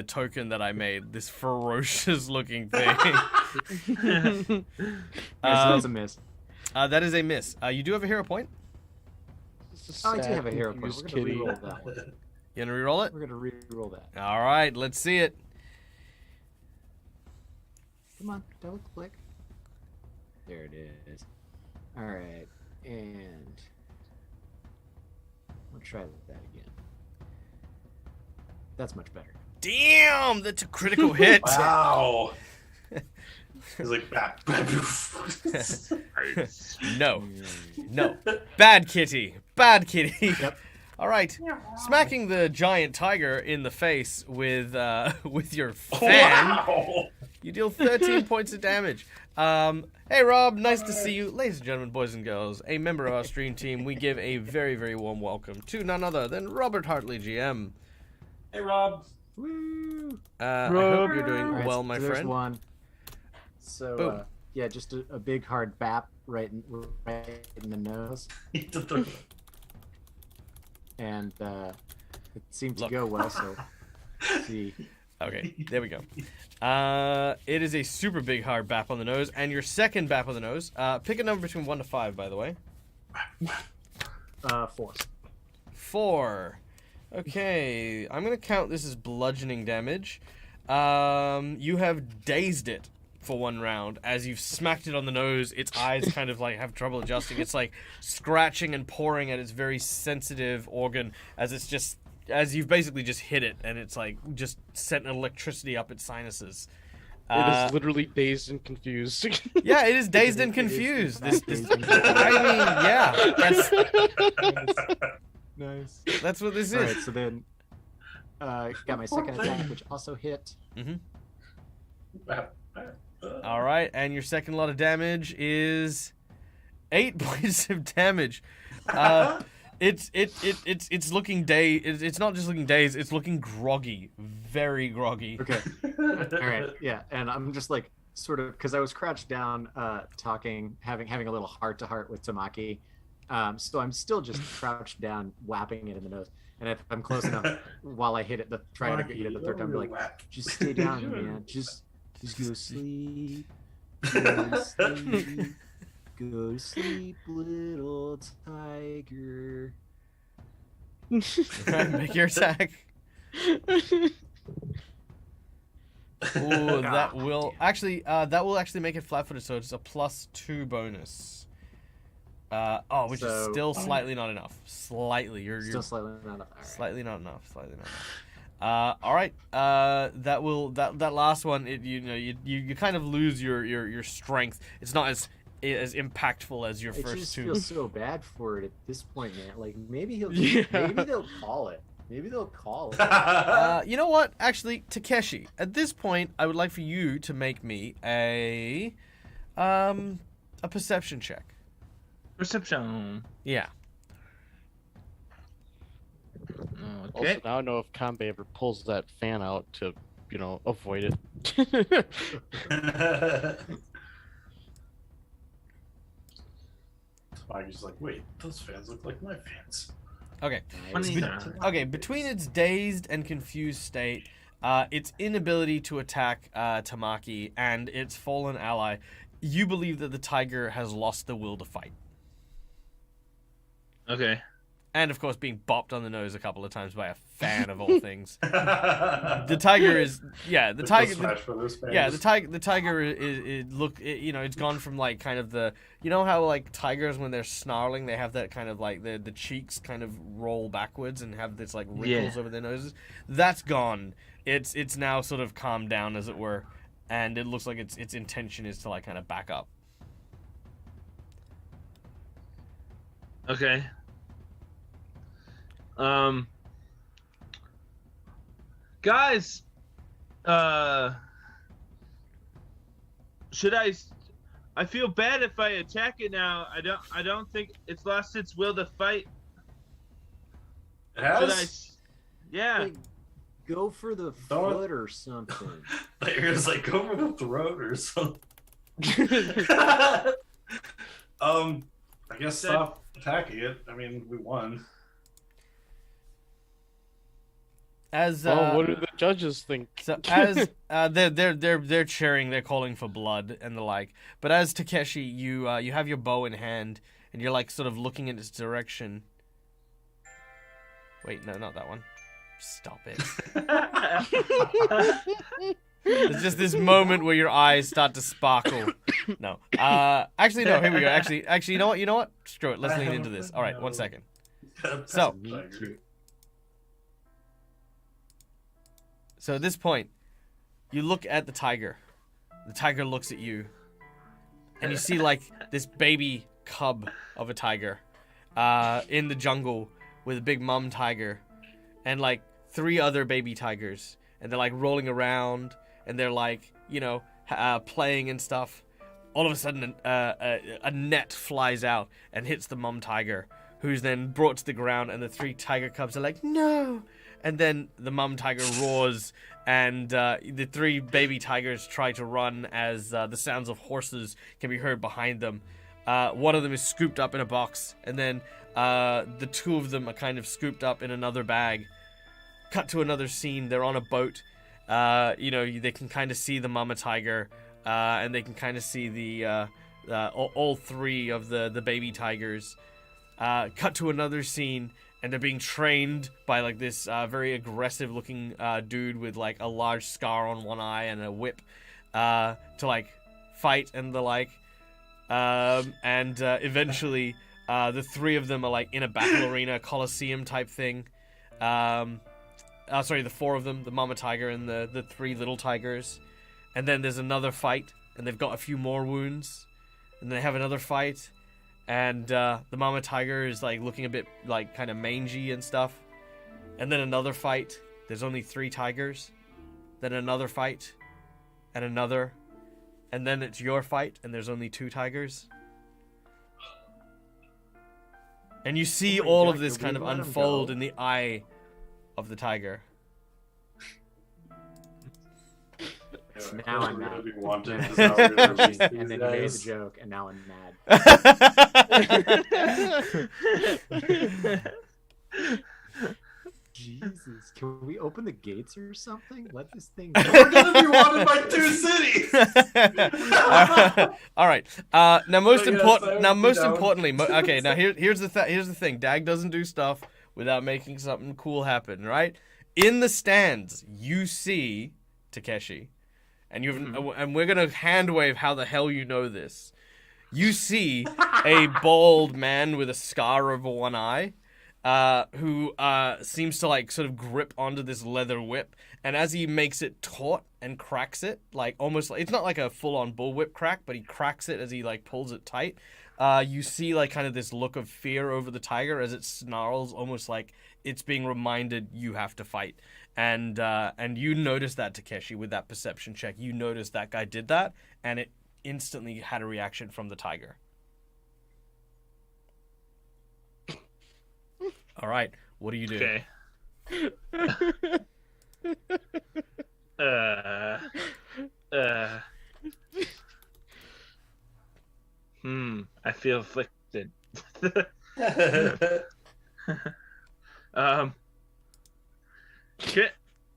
token that I made. This ferocious looking thing. So that's a miss. That is a miss. You do have a hero point. Oh, I do have a hero point. We're gonna reroll that one. You gonna reroll it? We're gonna reroll that. All right, let's see it. Come on, double click. There it is. All right, and we'll try that again. That's much better. Damn, that's a critical hit. Wow. He's like, bap. No, no, bad kitty, bad kitty. Yep. All right, smacking the giant tiger in the face with your fan. Wow. You deal 13 points of damage. Hey, Rob, nice to see you. Ladies and gentlemen, boys and girls, a member of our stream team, we give a very, very warm welcome to none other than Robert Hartley, GM. Hey, Rob. Woo! I hope you're doing All right, well, my so there's friend. one. So, Boom. yeah, just a big hard bap right in the nose, and it seemed to Look. go well. So, let's see. Okay, there we go. It is a super big hard bap on the nose, and your second bap on the nose. Pick a number between 1 to 5, by the way. 4. 4. Okay, I'm gonna count this as bludgeoning damage. You have dazed it for 1 round as you've smacked it on the nose. Its eyes kind of like have trouble adjusting. It's like scratching and pouring at its very sensitive organ as you've basically just hit it, and it's like just sent electricity up its sinuses. It is literally dazed and confused. Yeah, it is dazed and confused. This, I mean, yeah, Nice. that's what this All is. right, so then got my second attack, which also hit. All right, and your second lot of damage is 8 points of damage. It's looking dazed. It's not just looking dazed. It's looking groggy, very groggy. Okay. All right. Yeah, and I'm just like sort of because I was crouched down, talking, having a little heart to heart with Tamaki. So I'm still just crouched down, whapping it in the nose. And if I'm close enough, while I hit it, try to get it the third time, be like, just stay down, man. Just Just go to sleep. Go to sleep. Go to sleep, little tiger. Right, make your attack. Ooh, that will actually make it flat-footed, so it's a +2 bonus. Which is still slightly not enough. Slightly, you're Still slightly not enough. All right. slightly not enough. Slightly not enough. All right. That last one, you kind of lose your strength. It's not as impactful as your I first just two. feel so bad for it at this point, man. Like maybe Yeah. maybe they'll call it. Maybe they'll call it. You know what? Actually, Takeshi, at this point, I would like for you to make me a perception check. Perception. Yeah. Okay. Also, now I know if Kanbei ever pulls that fan out to, avoid it. Tiger's like, wait, those fans look like my fans. Okay. Nice. Okay, between its dazed and confused state, its inability to attack Tamaki, and its fallen ally, you believe that the tiger has lost the will to fight. Okay. And, of course, being bopped on the nose a couple of times by a fan of all things. The tiger is... Yeah, the tiger... The tiger it's gone from, like, kind of the... You know how, like, tigers, when they're snarling, they have that kind of, like, the cheeks kind of roll backwards and have this, like, wrinkles over their noses? That's gone. It's now sort of calmed down, as it were. And it looks like its intention is to, like, kind of back up. Okay. Guys, should I feel bad if I attack it now. I don't think it's lost its will to fight. It has? Yeah. Like, go for the foot or something. It's like, go for the throat or something. I guess stop attacking it. I mean, we won. As what do the judges think? So as they're cheering, they're calling for blood and the like. But as Takeshi, you have your bow in hand and you're like sort of looking in its direction. Wait, no, not that one. Stop it. There's just this moment where your eyes start to sparkle. No. Actually no, here we go. Actually, you know what? Screw it. Let's lean into this. All right, 1 second. So at this point, you look at the tiger. The tiger looks at you. And you see, like, this baby cub of a tiger in the jungle with a big mum tiger and, like, 3 other baby tigers. And they're, like, rolling around and they're, like, playing and stuff. All of a sudden, a net flies out and hits the mum tiger, who's then brought to the ground, and the 3 tiger cubs are like, no! And then the mum tiger roars, and the 3 baby tigers try to run as the sounds of horses can be heard behind them. One of them is scooped up in a box, and then the 2 of them are kind of scooped up in another bag. Cut to another scene. They're on a boat. They can kind of see the mama tiger, and they can kind of see the all 3 of the baby tigers. Cut to another scene. And they're being trained by, like, this very aggressive-looking dude with, like, a large scar on one eye and a whip to, like, fight and the like. Eventually, the 3 of them are, like, in a battle arena, coliseum type thing. The 4 of them, the mama tiger and the 3 little tigers. And then there's another fight, and they've got a few more wounds. And they have another fight. And the mama tiger is, like, looking a bit, like, kind of mangy and stuff. And then another fight. There's only 3 tigers. Then another fight. And another. And then it's your fight, and there's only 2 tigers. And you see all of this kind of unfold in the eye of the tiger. Now I'm mad. Really wanted And to then celebrate you these made guys. the joke, and now I'm mad. Jesus. Jesus, can we open the gates or something? Let this thing We're gonna be wanted by 2 cities. All right. Now, most But yes, important. I would Now, be most down. importantly. Okay. Now, here's the thing. Dag doesn't do stuff without making something cool happen. Right? In the stands, you see Takeshi, and and we're gonna hand wave how the hell you know this. You see a bald man with a scar over one eye, who seems to like sort of grip onto this leather whip, and as he makes it taut and cracks it, like almost like it's not like a full-on bullwhip crack, but he cracks it as he like pulls it tight. You see like kind of this look of fear over the tiger as it snarls, almost like it's being reminded you have to fight. And you notice that, Takeshi, with that perception check. You notice that guy did that, and it instantly had a reaction from the tiger. All right, what do you do? Okay. I feel afflicted.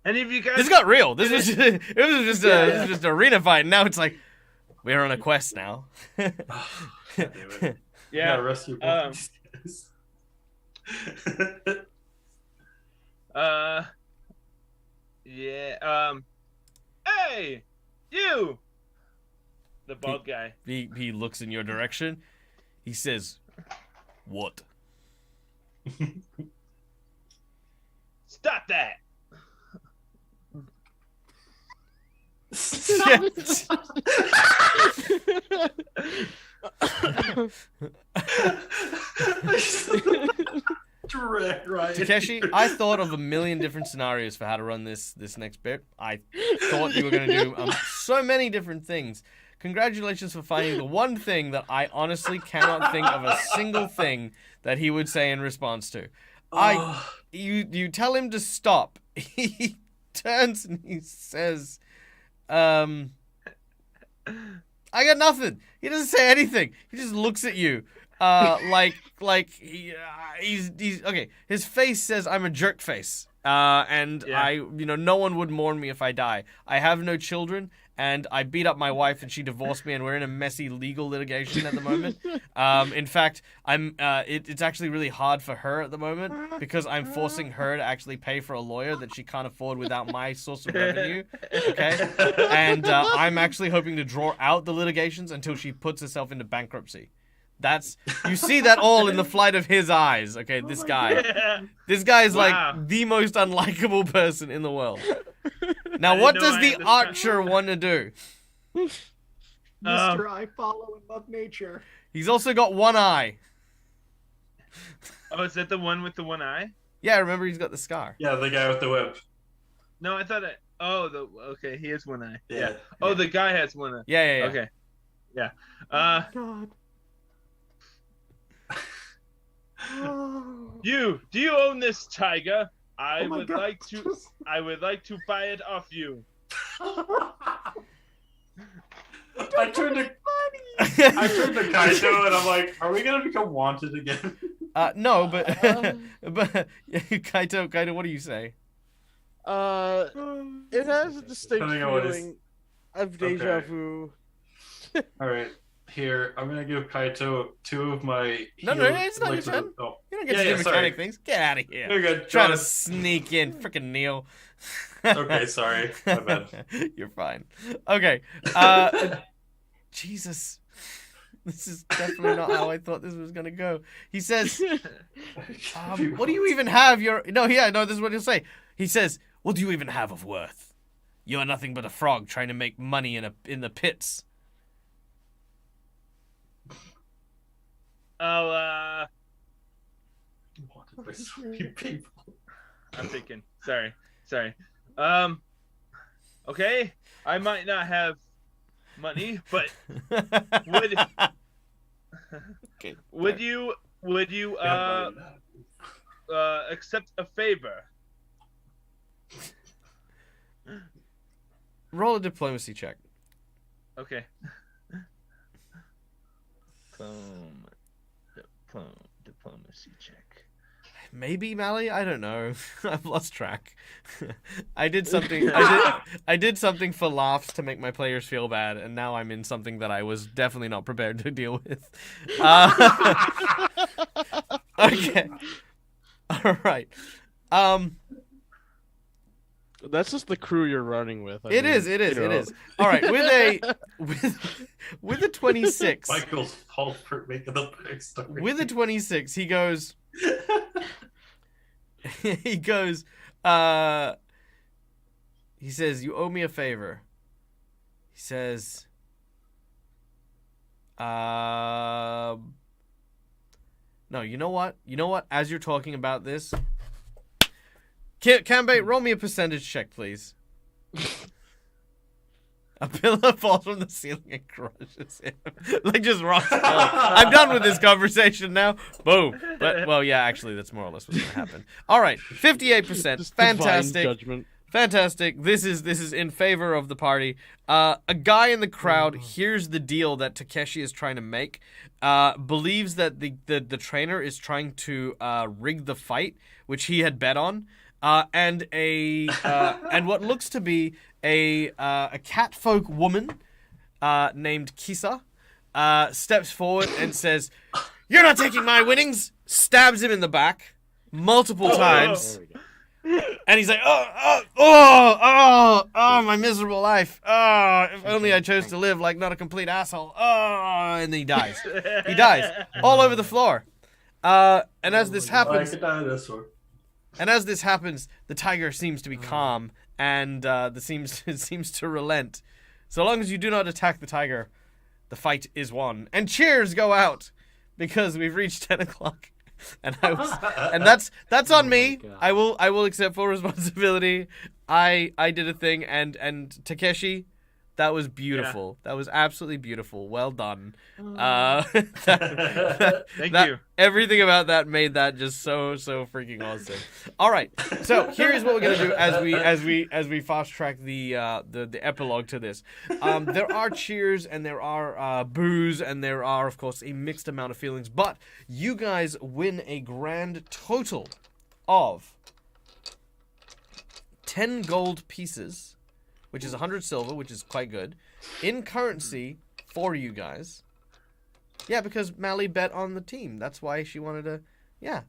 Any of you guys? This got real. This was just an arena fight. Now it's like we're on a quest now. Damn it. Yeah. Rescue Yeah. Hey, you. The bald guy. He looks in your direction. He says, "What?" Stop that. Direct right. Takeshi, I thought of a million different scenarios for how to run this next bit. I thought you were going to do so many different things. Congratulations for finding the one thing that I honestly cannot think of a single thing that he would say in response to. You tell him to stop. He turns and he says, I got nothing. He doesn't say anything. He just looks at you. He's okay. His face says, "I'm a jerk face." And Yeah. no one would mourn me if I die. I have no children, and I beat up my wife, and she divorced me, and we're in a messy legal litigation at the moment. In fact, it's actually really hard for her at the moment because I'm forcing her to actually pay for a lawyer that she can't afford without my source of revenue. Okay, and I'm actually hoping to draw out the litigations until she puts herself into bankruptcy. You see that all in the flight of his eyes. Okay, this guy is Wow. like the most unlikable person in the world. Now, I what didn't know does I the had this archer want to do? Mr. I follow and love nature. He's also got one eye. Oh, is that the one with the one eye? Yeah, remember he's got the scar. Yeah, the guy with the whip. No, I thought it. Oh, okay, he has one eye. Yeah. Oh, the guy has one eye. Yeah. Okay. Yeah. God. Do you own this tiger? I Oh my would God. like to buy it off you. I turned to Kaito and I'm like, are we gonna become wanted again? No, but Kaito, what do you say? It has a distinct Depending on what it is. feeling of deja Okay. vu. Alright, here, I'm gonna give Kaito 2 of my No, it's not your elixir- turn. Oh, You don't get Yeah, to yeah, do sorry. mechanic things. Get out of here. you're good. Trying to John. sneak in, freaking Neil. Okay, sorry. My bad. You're fine. Okay. Jesus. This is definitely not how I thought this was gonna go. He says, "What do you even have? This is what he'll say. He says, "What do you even have of worth? You are nothing but a frog trying to make money in the pits." Oh, Wanted by so many people. I'm thinking. Sorry. Okay. I might not have money, but Okay. would you accept a favor? Roll a diplomacy check. Okay. Diplomacy check. Maybe Mally? I don't know. I've lost track. I did something. I did something for laughs to make my players feel bad, and now I'm in something that I was definitely not prepared to deal with. Okay. All right. That's just the crew you're running with. It is. It is. All right. With a 26. Michael's fault for making the backstory. With a 26, he goes. He goes, he says, you owe me a favor. He says, no, you know what? As you're talking about this, Cambay, roll me a percentage check, please. A pillar falls from the ceiling and crushes him. Like just rocks. I'm done with this conversation now. Boom. But well, yeah, actually, that's more or less what's gonna happen. All right, 58%. Just divine Fantastic. judgment. Fantastic. This is in favor of the party. A guy in the crowd hears the deal that Takeshi is trying to make. Believes that the trainer is trying to rig the fight, which he had bet on. And what looks to be a catfolk woman named Kisa steps forward and says, "You're not taking my winnings!" Stabs him in the back multiple times. And he's like, oh, my miserable life. Oh, if only I chose to live like not a complete asshole. Oh, and then he dies. He dies all over the floor. And as this happens, the tiger seems to be calm and seems to relent. So long as you do not attack the tiger, the fight is won. And cheers go out because we've reached 10 o'clock. And that's on me. I will accept full responsibility. I did a thing, and Takeshi, that was beautiful. Yeah. That was absolutely beautiful. Well done. Thank you. Everything about that made that just so freaking awesome. All right, so here's what we're gonna do as we fast track the epilogue to this. There are cheers and there are boos and there are of course a mixed amount of feelings, but you guys win a grand total of 10 gold pieces, which is 100 silver, which is quite good, in currency for you guys. Yeah, because Mally bet on the team. That's why she wanted to... Yeah,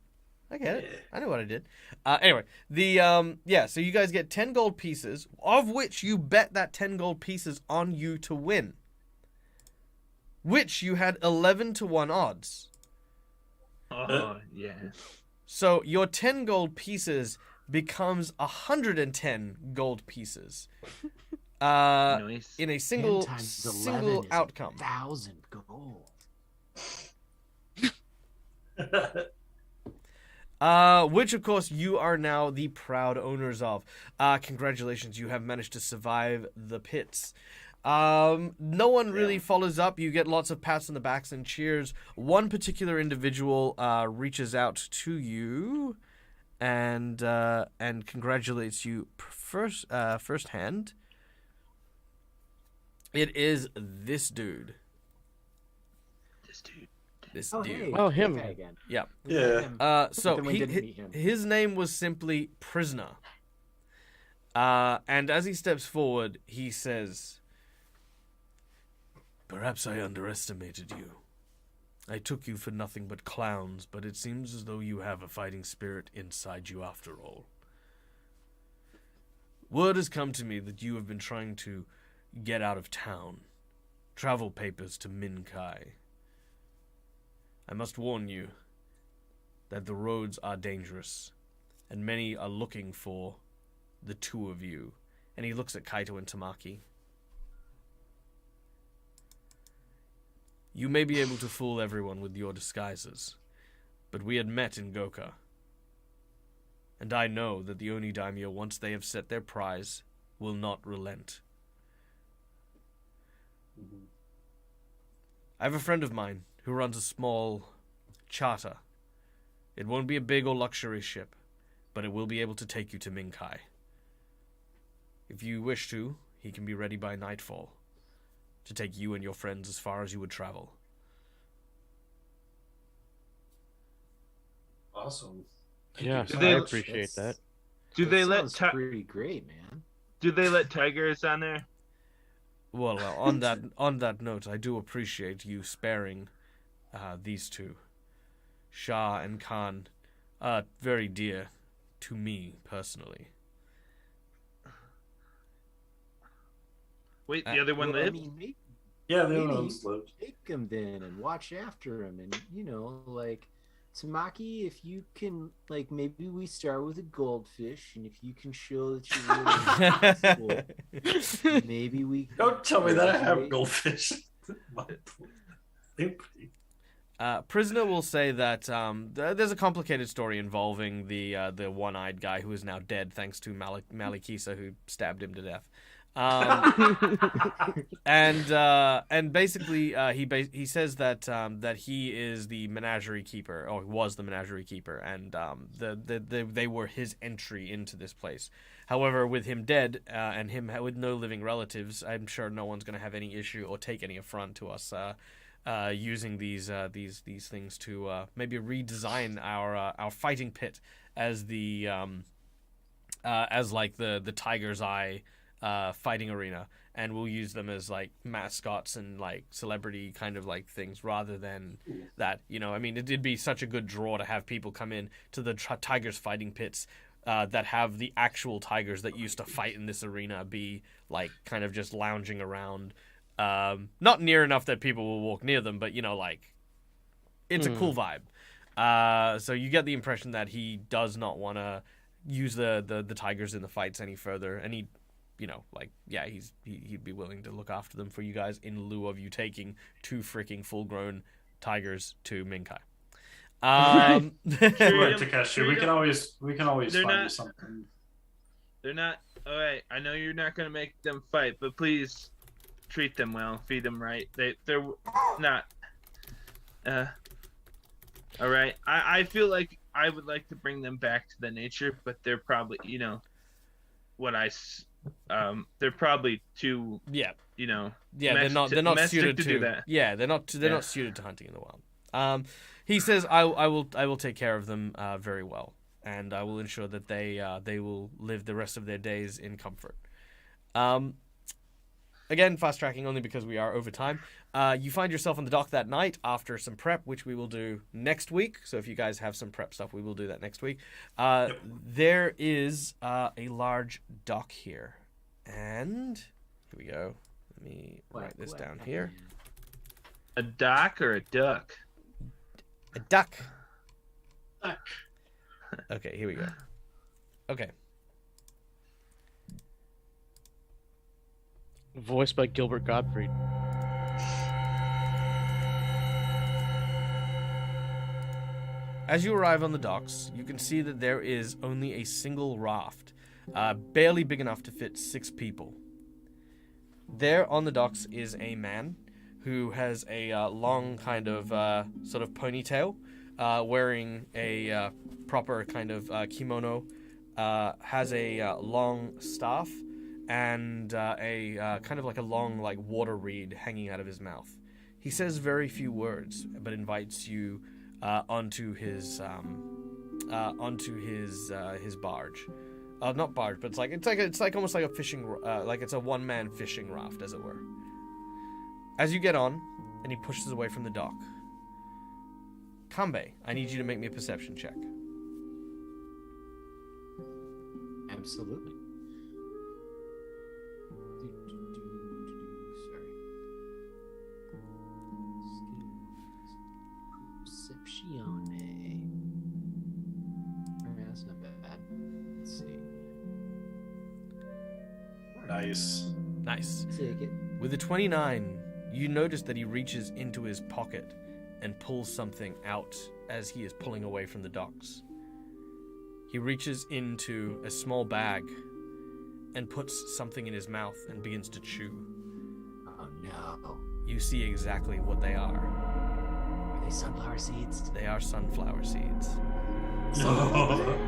I get it. I know what I did. Anyway, so you guys get 10 gold pieces, of which you bet that 10 gold pieces on you to win. Which you had 11 to 1 odds. Oh, yeah. So your 10 gold pieces becomes 110 gold pieces. Nice. In a single outcome. 1,000 gold. Which of course you are now the proud owners of. Congratulations, you have managed to survive the pits. No one really follows up. You get lots of pats on the backs and cheers. One particular individual reaches out to you and congratulates you firsthand. It is this dude. This dude. Hey, Oh, him. okay again. Yeah. Yeah. So Then we didn't meet him. his name was simply Prisoner. And as he steps forward, he says, "Perhaps I underestimated you. I took you for nothing but clowns, but it seems as though you have a fighting spirit inside you after all. Word has come to me that you have been trying to get out of town. Travel papers to Minkai. I must warn you that the roads are dangerous, and many are looking for the two of you." And he looks at Kaito and Tamaki. "You may be able to fool everyone with your disguises, but we had met in Goka. And I know that the Oni daimyo, once they have set their prize, will not relent. I have a friend of mine who runs a small charter. It won't be a big or luxury ship, but it will be able to take you to Minkai. If you wish to, he can be ready by nightfall to take you and your friends as far as you would travel." Awesome. Yeah, you. I They- appreciate that. Do they let sounds pretty great, man? do they let tigers on there? Well, on that note, I do appreciate you sparing these two, Shah and Khan, very dear to me personally. Wait, the other one Well, I lived? mean, maybe Yeah, the other Maybe ones lived. take him then and watch after him, and like Tamaki, if you can, like, maybe we start with a goldfish, and if you can show that you're really responsible, maybe we Don't tell me that I have graduate. goldfish. Prisoner will say that there's a complicated story involving the one-eyed guy who is now dead thanks to Malikisa, who stabbed him to death. And basically he says that that he is the menagerie keeper, or was the menagerie keeper, and they were his entry into this place. However, with him dead and him with no living relatives, I'm sure no one's going to have any issue or take any affront to us using these things to maybe redesign our fighting pit as the as like the Tiger's Eye fighting arena, and we'll use them as like mascots and like celebrity kind of like things rather than that. I mean, it'd be such a good draw to have people come in to the Tigers fighting pits that have the actual tigers that used to fight in this arena be like kind of just lounging around, not near enough that people will walk near them, but like it's a cool vibe. So you get the impression that he does not want to use the tigers in the fights any further, and he he'd be willing to look after them for you guys in lieu of you taking 2 freaking full-grown tigers to Minkai. Right, Freedom- Takeshi, we can always They're find you not- something. They're not. All right, I know you're not gonna make them fight, but please treat them well, feed them right. They're not. All right. I feel like I would like to bring them back to the nature, but they're probably they're probably too Yeah, they're domestic not suited to do that. Yeah, they're not suited to hunting in the wild. He says I will take care of them very well, and I will ensure that they will live the rest of their days in comfort. Again, fast tracking only because we are over time. You find yourself on the dock that night after some prep, which we will do next week. So if you guys have some prep stuff, we will do that next week. There is a large dock here, and here we go. Let me write this down here. A dock or a duck? A duck. Duck. Okay, here we go. Okay. Voiced by Gilbert Gottfried. As you arrive on the docks, you can see that there is only a single raft, barely big enough to fit 6 people. There on the docks is a man who has a long kind of sort of ponytail, wearing a proper kind of kimono, has a long staff, and a kind of like a long like water reed hanging out of his mouth. He says very few words, but invites you onto his barge. Not barge, but it's like almost like a fishing, like it's a one-man fishing raft, as it were. As you get on, and he pushes away from the dock. Kambe, I need you to make me a perception check. Absolutely. Sorry. Perceptione. That's not bad. Let's see. Nice. Nice. Take it. With a 29, you notice that he reaches into his pocket and pulls something out as he is pulling away from the docks. He reaches into a small bag and puts something in his mouth and begins to chew. Oh no. You see exactly what they are. Are they sunflower seeds? They are sunflower seeds. No.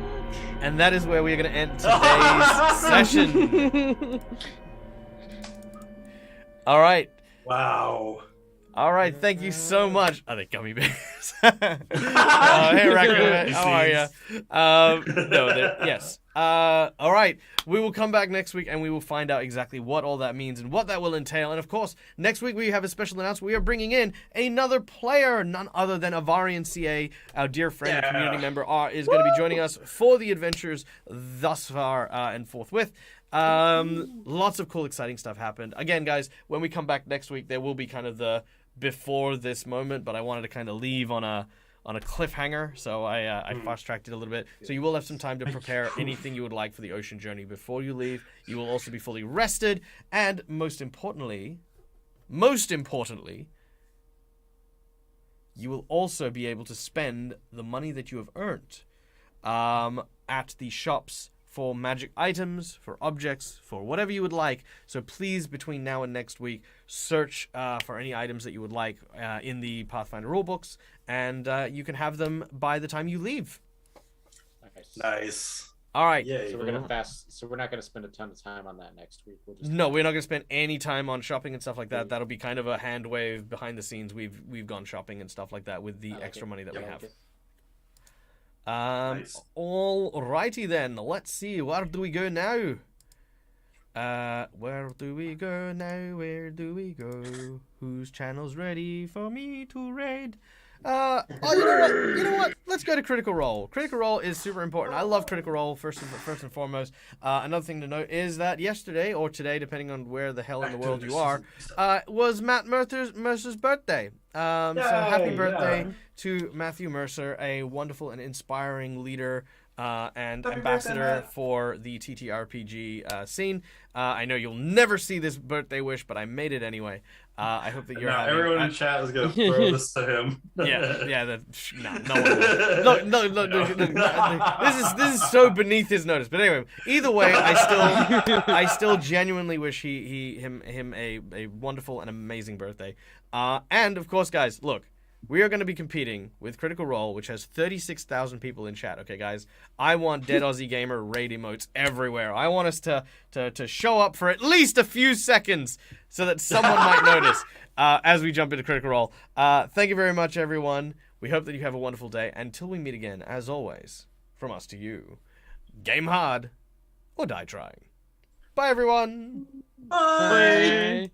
And that is where we are going to end today's session. All right. Wow. All right, thank you so much. Are they gummy bears? Hey, Raccoon, how are you? No, yes. All right, we will come back next week and we will find out exactly what all that means and what that will entail. And of course, next week we have a special announcement. We are bringing in another player, none other than Avarian CA, our dear friend and community member, is going to be joining us for the adventures thus far and forthwith. Lots of cool, exciting stuff happened. Again, guys, when we come back next week, there will be kind of the before this moment, but I wanted to kind of leave on a cliffhanger, so I fast-tracked it a little bit. So you will have some time to prepare anything you would like for the ocean journey before you leave. You will also be fully rested, and most importantly, you will also be able to spend the money that you have earned at the shops for magic items, for objects, for whatever you would like. So please, between now and next week, search for any items that you would like in the Pathfinder rulebooks, and you can have them by the time you leave. Nice. All right. Yay. So we're gonna fast. So we're not gonna spend a ton of time on that next week. We'll just No, we're not going to spend any time on shopping and stuff like that. That'll be kind of a hand wave behind the scenes. We've gone shopping and stuff like that with the extra money that we have. Nice. Alrighty then. Let's see. Where do we go now? Where do we go now? Where do we go? Whose channel's ready for me to raid? Oh, you know what? Let's go to Critical Role. Critical Role is super important. I love Critical Role first and foremost. Another thing to note is that yesterday or today, depending on where the hell in the world you are, was Matt Mercer's birthday. So happy birthday to Matthew Mercer, a wonderful and inspiring leader and Happy ambassador birthday, Matt. for the TTRPG scene. I know you'll never see this birthday wish, but I made it anyway. I hope that you're Now having... everyone in chat is gonna throw this to him. Yeah. No one will. This is so beneath his notice. But anyway, either way, I still genuinely wish him a wonderful and amazing birthday. And of course, guys, look. We are going to be competing with Critical Role, which has 36,000 people in chat. Okay, guys? I want Dead Aussie Gamer raid emotes everywhere. I want us to show up for at least a few seconds so that someone might notice as we jump into Critical Role. Thank you very much, everyone. We hope that you have a wonderful day. Until we meet again, as always, from us to you, game hard or die trying. Bye, everyone. Bye. Bye.